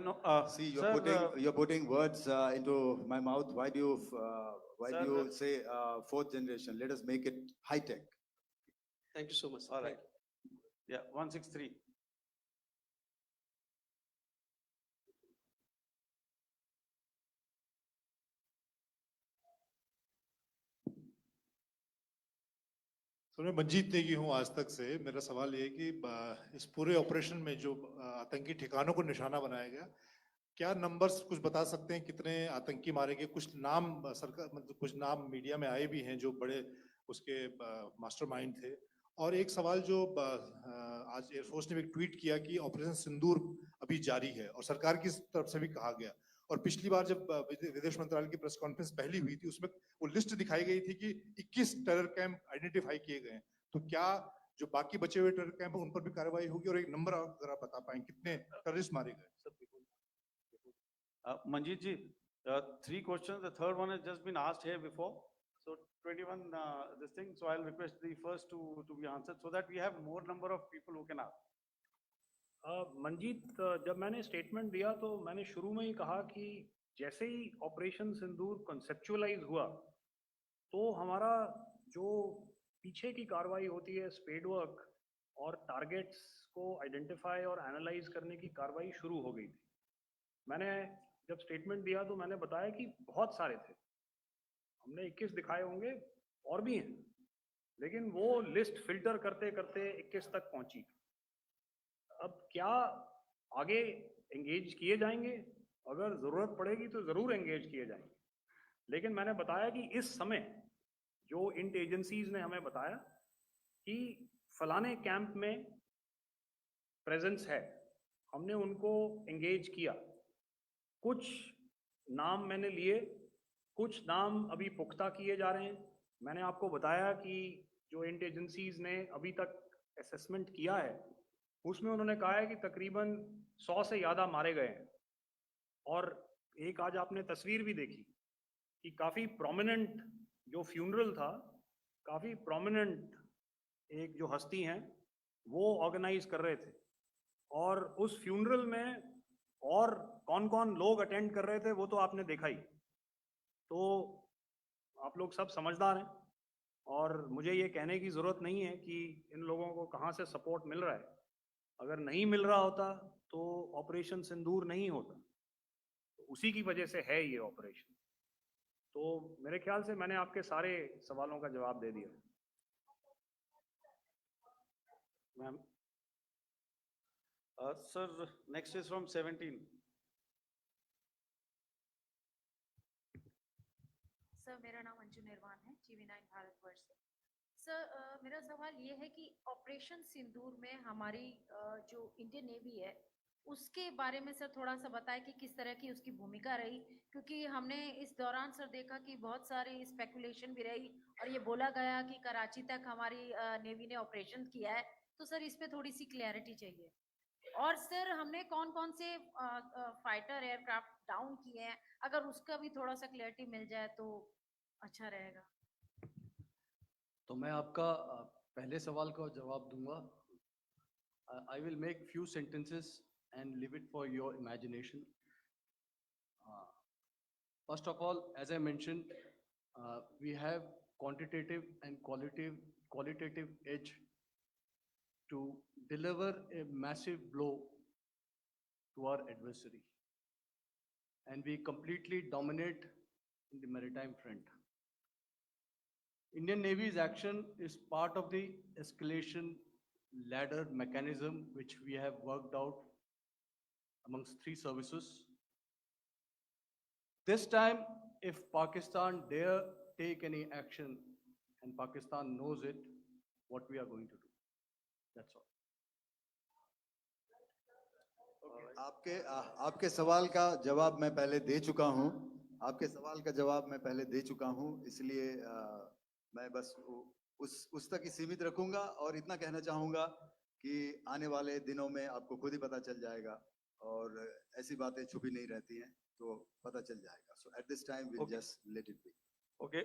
No, See, sir, you're putting words into my mouth. Why do Sir, you say fourth generation? Let us make it high tech. Thank you so much, sir. all right. Thank you. Yeah, 163. तो मैं मंजीत नेगी हूँ आज तक से। मेरा सवाल ये है कि इस पूरे ऑपरेशन में जो आतंकी ठिकानों को निशाना बनाया गया, क्या नंबर्स कुछ बता सकते हैं कितने आतंकी मारे गए? कुछ नाम सरकार मतलब कुछ नाम मीडिया में आए भी हैं जो बड़े उसके मास्टरमाइंड थे। और एक सवाल जो आज एयरफोर्स ने भी एक ट्वीट किया कि ऑपरेशन सिंदूर अभी जारी है और सरकार की तरफ से भी कहा गया। और पिछली बार जब विदेश मंत्रालय की प्रेस कॉन्फ्रेंस पहली हुई थी उसमें वो लिस्ट दिखाई गई थी कि 21 टेरर कैंप आइडेंटिफाई किए गए हैं। तो क्या जो बाकी बचे हुए टेरर कैंप है उन पर भी कार्रवाई होगी? और एक नंबर अगर आप बता पाएं कितने टेररिस्ट मारे गए? Manjeet ji, 3 questions. The third one has just been asked here before. So 21, this thing. So I'll request the first to be answered so that we have more number of people who can ask. Manjeet, जब मैंने statement दिया तो मैंने शुरू में ही कहा कि जैसे ही ऑपरेशन सिंदूर कॉन्सेप्चुअलाइज हुआ तो हमारा जो पीछे की कार्रवाई होती है स्पेड वर्क और टारगेट्स को आइडेंटिफाई और एनालाइज करने की कार्रवाई शुरू हो गई थी। मैंने जब स्टेटमेंट दिया तो मैंने बताया कि बहुत सारे थे, हमने 21 दिखाए होंगे और भी हैं, लेकिन वो लिस्ट फिल्टर करते करते 21 तक पहुंची। अब क्या आगे एंगेज किए जाएंगे? अगर जरूरत पड़ेगी तो जरूर एंगेज किए जाएंगे, लेकिन मैंने बताया कि इस समय जो इंट एजेंसीज ने हमें बताया कि फलाने कैंप में प्रेजेंस है, हमने उनको एंगेज किया। कुछ नाम मैंने लिए, कुछ नाम अभी पुख्ता किए जा रहे हैं। मैंने आपको बताया कि जो इंट एजेंसीज ने अभी तक असेसमेंट किया है उसमें उन्होंने कहा है कि तकरीबन 100 से ज़्यादा मारे गए हैं। और एक आज आपने तस्वीर भी देखी कि काफ़ी प्रोमिनेंट जो फ्यूनरल था, काफ़ी प्रोमिनेंट एक जो हस्ती हैं वो ऑर्गेनाइज कर रहे थे, और उस फ्यूनरल में और कौन कौन लोग अटेंड कर रहे थे वो तो आपने देखा ही। तो आप लोग सब समझदार हैं और मुझे ये कहने की ज़रूरत नहीं है कि इन लोगों को कहाँ से सपोर्ट मिल रहा है। अगर नहीं मिल रहा होता तो ऑपरेशन सिंदूर नहीं होता, तो उसी की वजह से है ये ऑपरेशन। तो मेरे ख्याल से मैंने आपके सारे सवालों का जवाब दे दिया। Ma'am. Sir, next is from 17. Sir, मेरा नाम अंजू निर्वाण है, GV9 भारतवर्ष से। सर, मेरा सवाल ये है कि ऑपरेशन सिंदूर में हमारी जो इंडियन नेवी है उसके बारे में सर थोड़ा सा बताएं कि किस तरह की उसकी भूमिका रही, क्योंकि हमने इस दौरान सर देखा कि बहुत सारी स्पेकुलेशन भी रही और ये बोला गया कि कराची तक हमारी नेवी ने ऑपरेशन किया है। तो सर इस पे थोड़ी सी क्लैरिटी चाहिए। और सर हमने कौन कौन से फाइटर एयरक्राफ्ट डाउन किए हैं, अगर उसका भी थोड़ा सा क्लैरिटी मिल जाए तो अच्छा रहेगा। तो मैं आपका पहले सवाल का जवाब दूंगा। I will make few sentences and leave it for your imagination. First of all, as I mentioned, we have quantitative and qualitative edge to deliver a massive blow to our adversary, and we completely dominate in the maritime front. Indian Navy's action is part of the escalation ladder mechanism which we have worked out amongst 3 services. This time, if Pakistan dare take any action, and Pakistan knows it, what we are going to do. That's all. आपके सवाल का जवाब मैं पहले दे चुका हूं। आपके सवाल का जवाब मैं पहले दे चुका हूं, इसलिए मैं बस उस तक ही सीमित रखूंगा और इतना कहना चाहूंगा कि आने वाले दिनों में आपको खुद ही पता चल जाएगा और ऐसी बातें छुपी नहीं रहती हैं, तो पता चल जाएगा। So at this time we'll just let it be. Okay,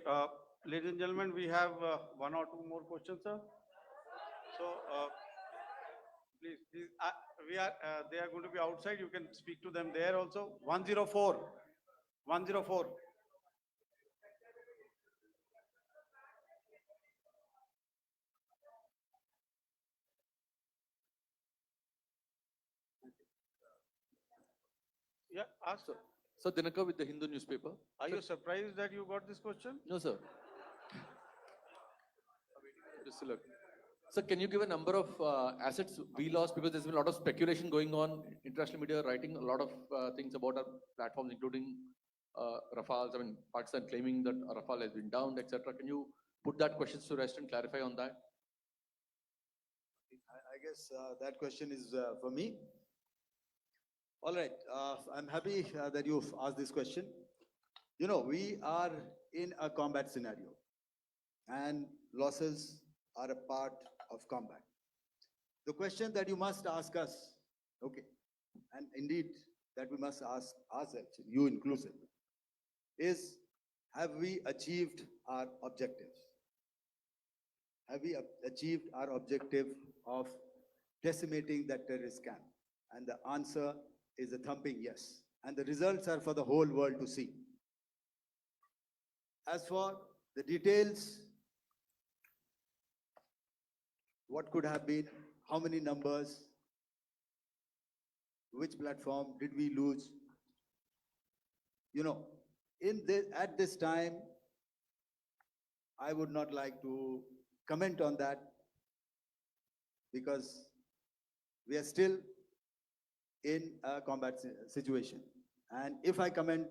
ladies and gentlemen, we have 1 or 2 more questions, sir. So please, they are going to be outside. You can speak to them there also. 104. Yeah, ask. Sir, Dinaka with the Hindu newspaper. Are you surprised that you got this question? No, sir. Just look. Sir, can you give a number of assets we lost? Because there's been a lot of speculation going on, international media writing a lot of things about our platforms, including Rafales. I mean, Pakistan claiming that Rafale has been downed, etc. Can you put that question to rest and clarify on that? I guess that question is for me. All right, I'm happy that you've asked this question. You know, we are in a combat scenario, and losses are a part of combat. The question that you must ask us, okay, and indeed that we must ask ourselves, you inclusive, is have we achieved our objectives? Have we achieved our objective of decimating that terrorist camp? And the answer is a thumping yes. And the results are for the whole world to see. As for the details, what could have been, how many numbers, which platform did we lose? You know, at this time, I would not like to comment on that because we are still in a combat situation. And if I comment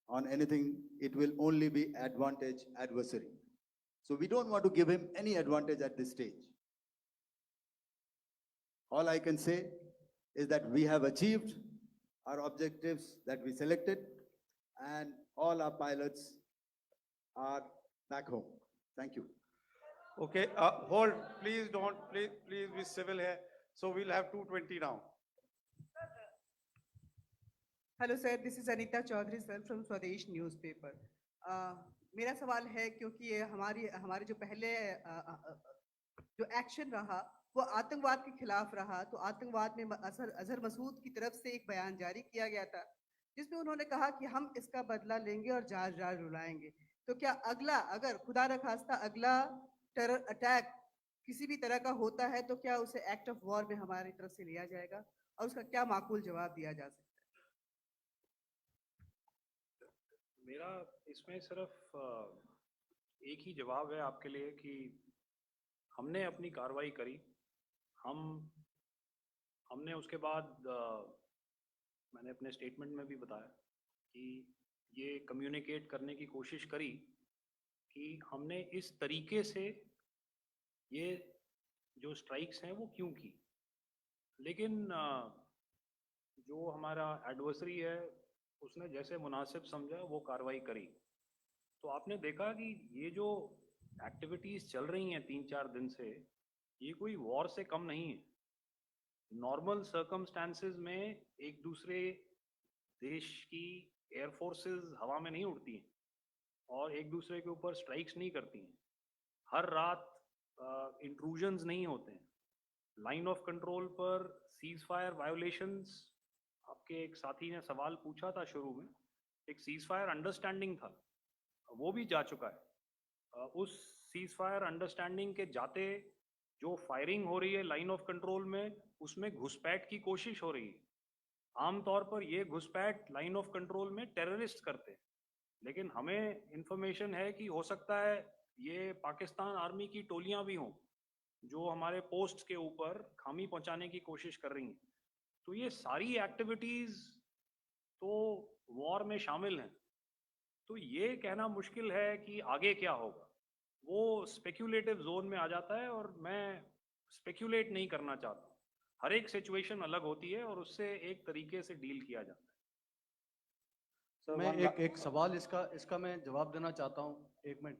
on anything, it will only be advantage adversary. So we don't want to give him any advantage at this stage. All I can say is that we have achieved our objectives that we selected, and all our pilots are back home. Thank you. Okay, hold, please don't, please be civil here. So we'll have 220 now. Hello sir, this is Anita Chaudhary sir from Swadesh newspaper. मेरा सवाल है क्योंकि ये हमारे जो पहले जो action रहा वो आतंकवाद के खिलाफ रहा, तो आतंकवाद में अजहर मसूद की तरफ से एक बयान जारी किया गया था जिसमें उन्होंने कहा कि हम इसका बदला लेंगे और जाज जाज रुलाएंगे। तो क्या अगला, अगर खुदा न खास्ता अगला टेरर अटैक किसी भी तरह का होता है तो क्या उसे एक्ट ऑफ वॉर में हमारी तरफ से लिया जाएगा और उसका क्या माकूल जवाब दिया जा सकता है? मेरा इसमें सिर्फ एक ही जवाब है आपके लिए कि हमने अपनी कार्रवाई करी। हमने उसके बाद मैंने अपने स्टेटमेंट में भी बताया कि ये कम्युनिकेट करने की कोशिश करी कि हमने इस तरीके से ये जो स्ट्राइक्स हैं वो क्यों की। लेकिन जो हमारा एडवर्सरी है उसने जैसे मुनासिब समझा वो कार्रवाई करी। तो आपने देखा कि ये जो एक्टिविटीज़ चल रही हैं 3-4 दिन से, ये कोई वॉर से कम नहीं है। नॉर्मल सर्कमस्टांसेस में एक दूसरे देश की एयर फोर्सेस हवा में नहीं उड़ती हैं और एक दूसरे के ऊपर स्ट्राइक्स नहीं करती हैं। हर रात इंट्रूजन्स नहीं होते हैं। लाइन ऑफ कंट्रोल पर सीज फायर वायोलेशंस, आपके एक साथी ने सवाल पूछा था शुरू में, एक सीज फायर अंडरस्टैंडिंग था, वो भी जा चुका है। उस सीज फायर अंडरस्टैंडिंग के जाते जो फायरिंग हो रही है लाइन ऑफ कंट्रोल में, उसमें घुसपैठ की कोशिश हो रही है। आमतौर पर ये घुसपैठ लाइन ऑफ कंट्रोल में टेररिस्ट करते हैं, लेकिन हमें इंफॉर्मेशन है कि हो सकता है ये पाकिस्तान आर्मी की टोलियां भी हों जो हमारे पोस्ट के ऊपर खामी पहुंचाने की कोशिश कर रही हैं। तो ये सारी एक्टिविटीज़ तो वॉर में शामिल हैं। तो ये कहना मुश्किल है कि आगे क्या होगा, वो स्पेक्यूलेटिव जोन में आ जाता है और मैं स्पेक्यूलेट नहीं करना चाहता। हर एक सिचुएशन अलग होती है और उससे एक तरीके से डील किया जाता है। मैं एक सवाल इसका मैं जवाब देना चाहता हूँ, एक मिनट।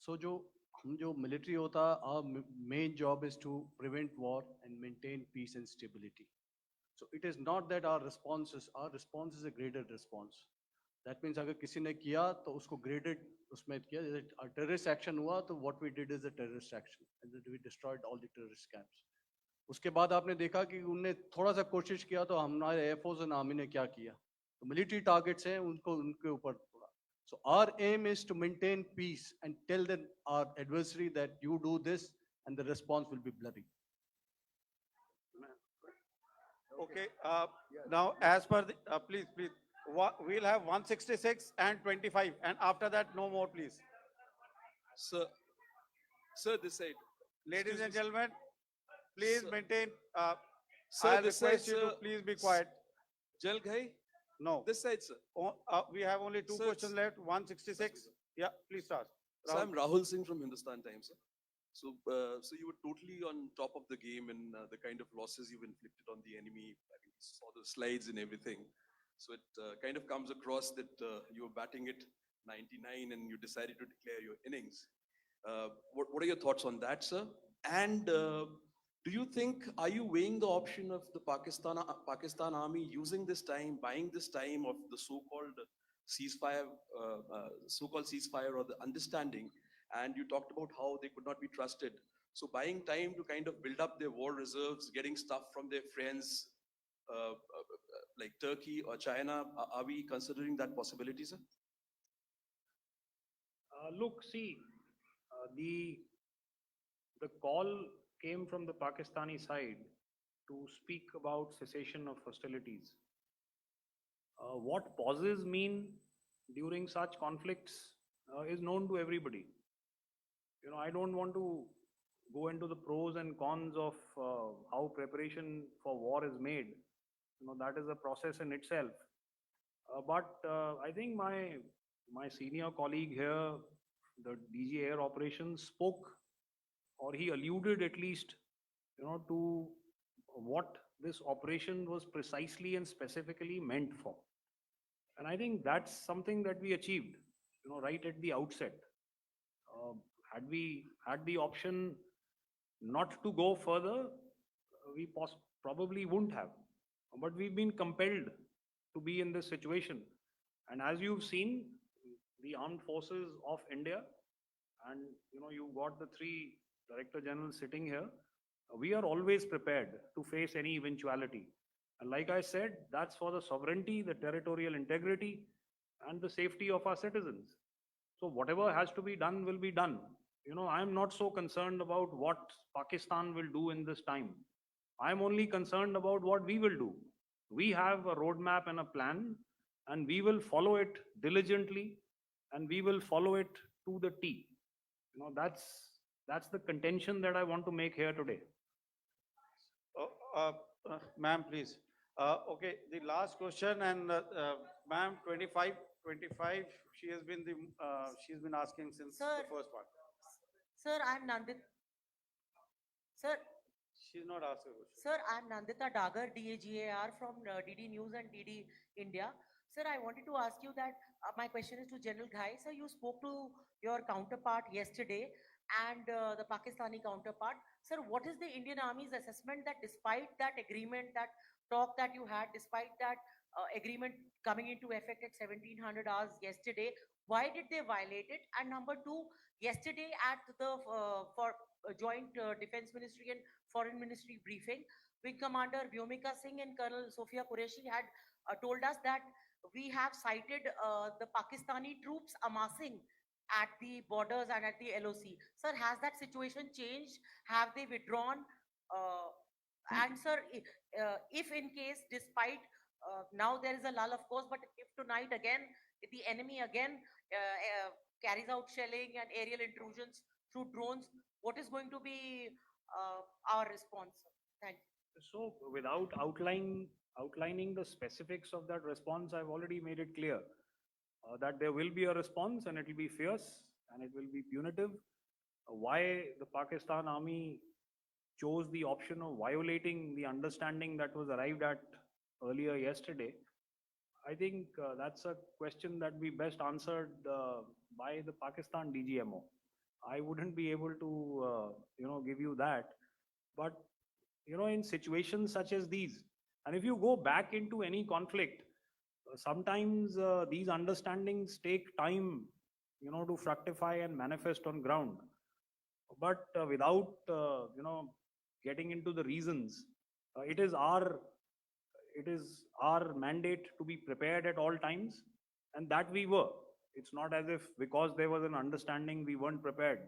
सो जो मिलिट्री होता, our main job is to prevent war and maintain peace and stability. So it is not that our response is a graded response. That means अगर किसी ने किया तो उसको graded उसमें किया, जैसे terrorist action हुआ तो what we did is a terrorist action and then we destroyed all the terrorist camps. उसके बाद आपने देखा कि उनने थोड़ा सा कोशिश किया तो हमारे एयरफोर्स और आर्मी ने क्या किया, तो मिलिट्री टारगेट्स हैं उनके ऊपर थोड़ा। So our aim is to maintain peace and tell our adversary that you do this and the response will be bloody. Okay, now as per the, please, we'll have 166 and 25, and after that, no more, please. Sir, Sir, this side. Ladies and Excuse me, gentlemen, please Sir. maintain, Sir, I this side, request you to sir. please be quiet. Jal Ghai, No, this side, sir. we have only two Sir, questions left, 166. Yeah, please start. So Rahul. I'm Rahul Singh from Hindustan Times, sir. So you were totally on top of the game in the kind of losses you've inflicted on the enemy. I mean, we saw the slides and everything. So it kind of comes across that you were batting it 99 and you decided to declare your innings. What are your thoughts on that, sir? And do you think, are you weighing the option of the Pakistan army using this time, buying this time of the so-called ceasefire, or the understanding? And you talked about how they could not be trusted. So buying time to kind of build up their war reserves, getting stuff from their friends, like Turkey or China, are we considering that possibility, sir? Look, see, the call came from the Pakistani side to speak about cessation of hostilities. What pauses mean during such conflicts is known to everybody. You know, I don't want to go into the pros and cons of how preparation for war is made. You know, that is a process in itself. But I think my senior colleague here, the DG Air Operations, spoke, or he alluded at least, you know, to what this operation was precisely and specifically meant for. And I think that's something that we achieved, you know, right at the outset. Had we had the option not to go further, we probably wouldn't have. But we've been compelled to be in this situation. And as you've seen, the armed forces of India, and you know, you've got the three Director Generals sitting here, we are always prepared to face any eventuality. And like I said, that's for the sovereignty, the territorial integrity, and the safety of our citizens. So whatever has to be done will be done. You know, I'm not so concerned about what Pakistan will do in this time. I'm only concerned about what we will do. We have a roadmap and a plan, and we will follow it diligently, and we will follow it to the T. You know, that's the contention that I want to make here today. Ma'am, please. Okay, the last question, and ma'am, 25, she has been she's been asking since Sir. the first part. Sir, I'm Nandita. Sir, She's not asking a question. Sir, I'm Nandita Dagar, DAGAR from DD News and DD India. Sir, I wanted to ask you that my question is to General Ghai. Sir, you spoke to your counterpart yesterday and the Pakistani counterpart. Sir, what is the Indian Army's assessment that despite that agreement, that talk that you had, despite that agreement coming into effect at 1700 hours yesterday, why did they violate it? And number two, yesterday at the joint Defense Ministry and Foreign Ministry briefing, Wing Commander Vyomika Singh and Colonel Sophia Qureshi had told us that we have cited the Pakistani troops amassing at the borders and at the LOC. Sir, has that situation changed? Have they withdrawn? And sir, if in case, despite now there is a lull, of course, but if tonight again, if the enemy again carries out shelling and aerial intrusions through drones, what is going to be our response? Thank you. So without outlining the specifics of that response, I've already made it clear that there will be a response and it will be fierce and it will be punitive. Why the Pakistan army chose the option of violating the understanding that was arrived at earlier yesterday, I think that's a question that we best answered by the Pakistan DGMO. I wouldn't be able to, give you that. But, in situations such as these, and if you go back into any conflict, sometimes these understandings take time, to fructify and manifest on ground. But without, getting into the reasons, it is our mandate to be prepared at all times, and that we were. It's not as if because there was an understanding we weren't prepared.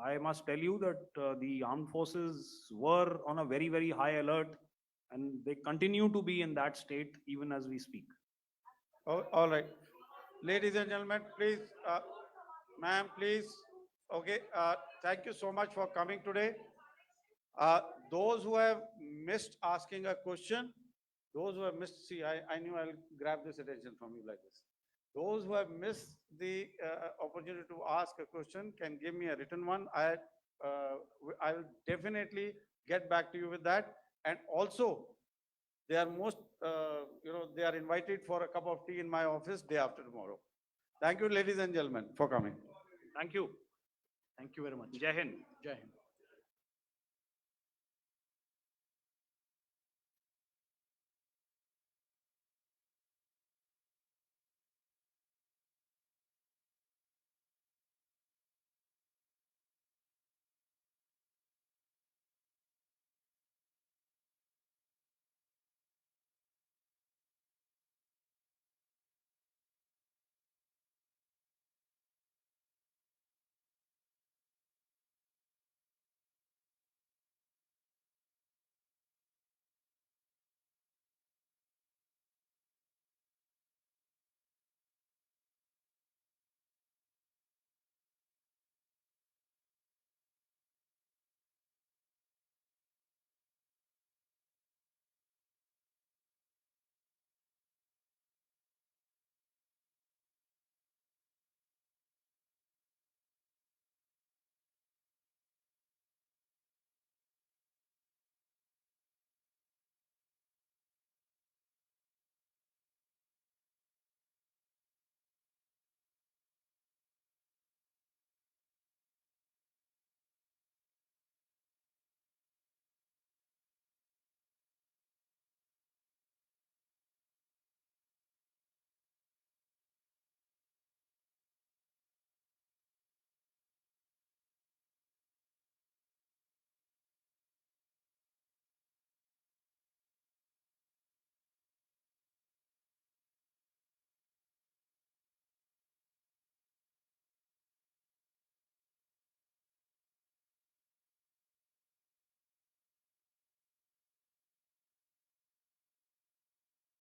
I must tell you that the armed forces were on a very, very high alert, and they continue to be in that state even as we speak. Oh, all right. Ladies and gentlemen, please, ma'am, please, Okay, thank you so much for coming today. Those who have missed asking a question, those who have missed, see, I knew I'll grab this attention from you like this. Those who have missed the opportunity to ask a question can give me a written one. I will definitely get back to you with that. And also, they are most, they are invited for a cup of tea in my office day after tomorrow. Thank you, ladies and gentlemen, for coming. Thank you. Thank you very much. Jai Hind. Jai Hind.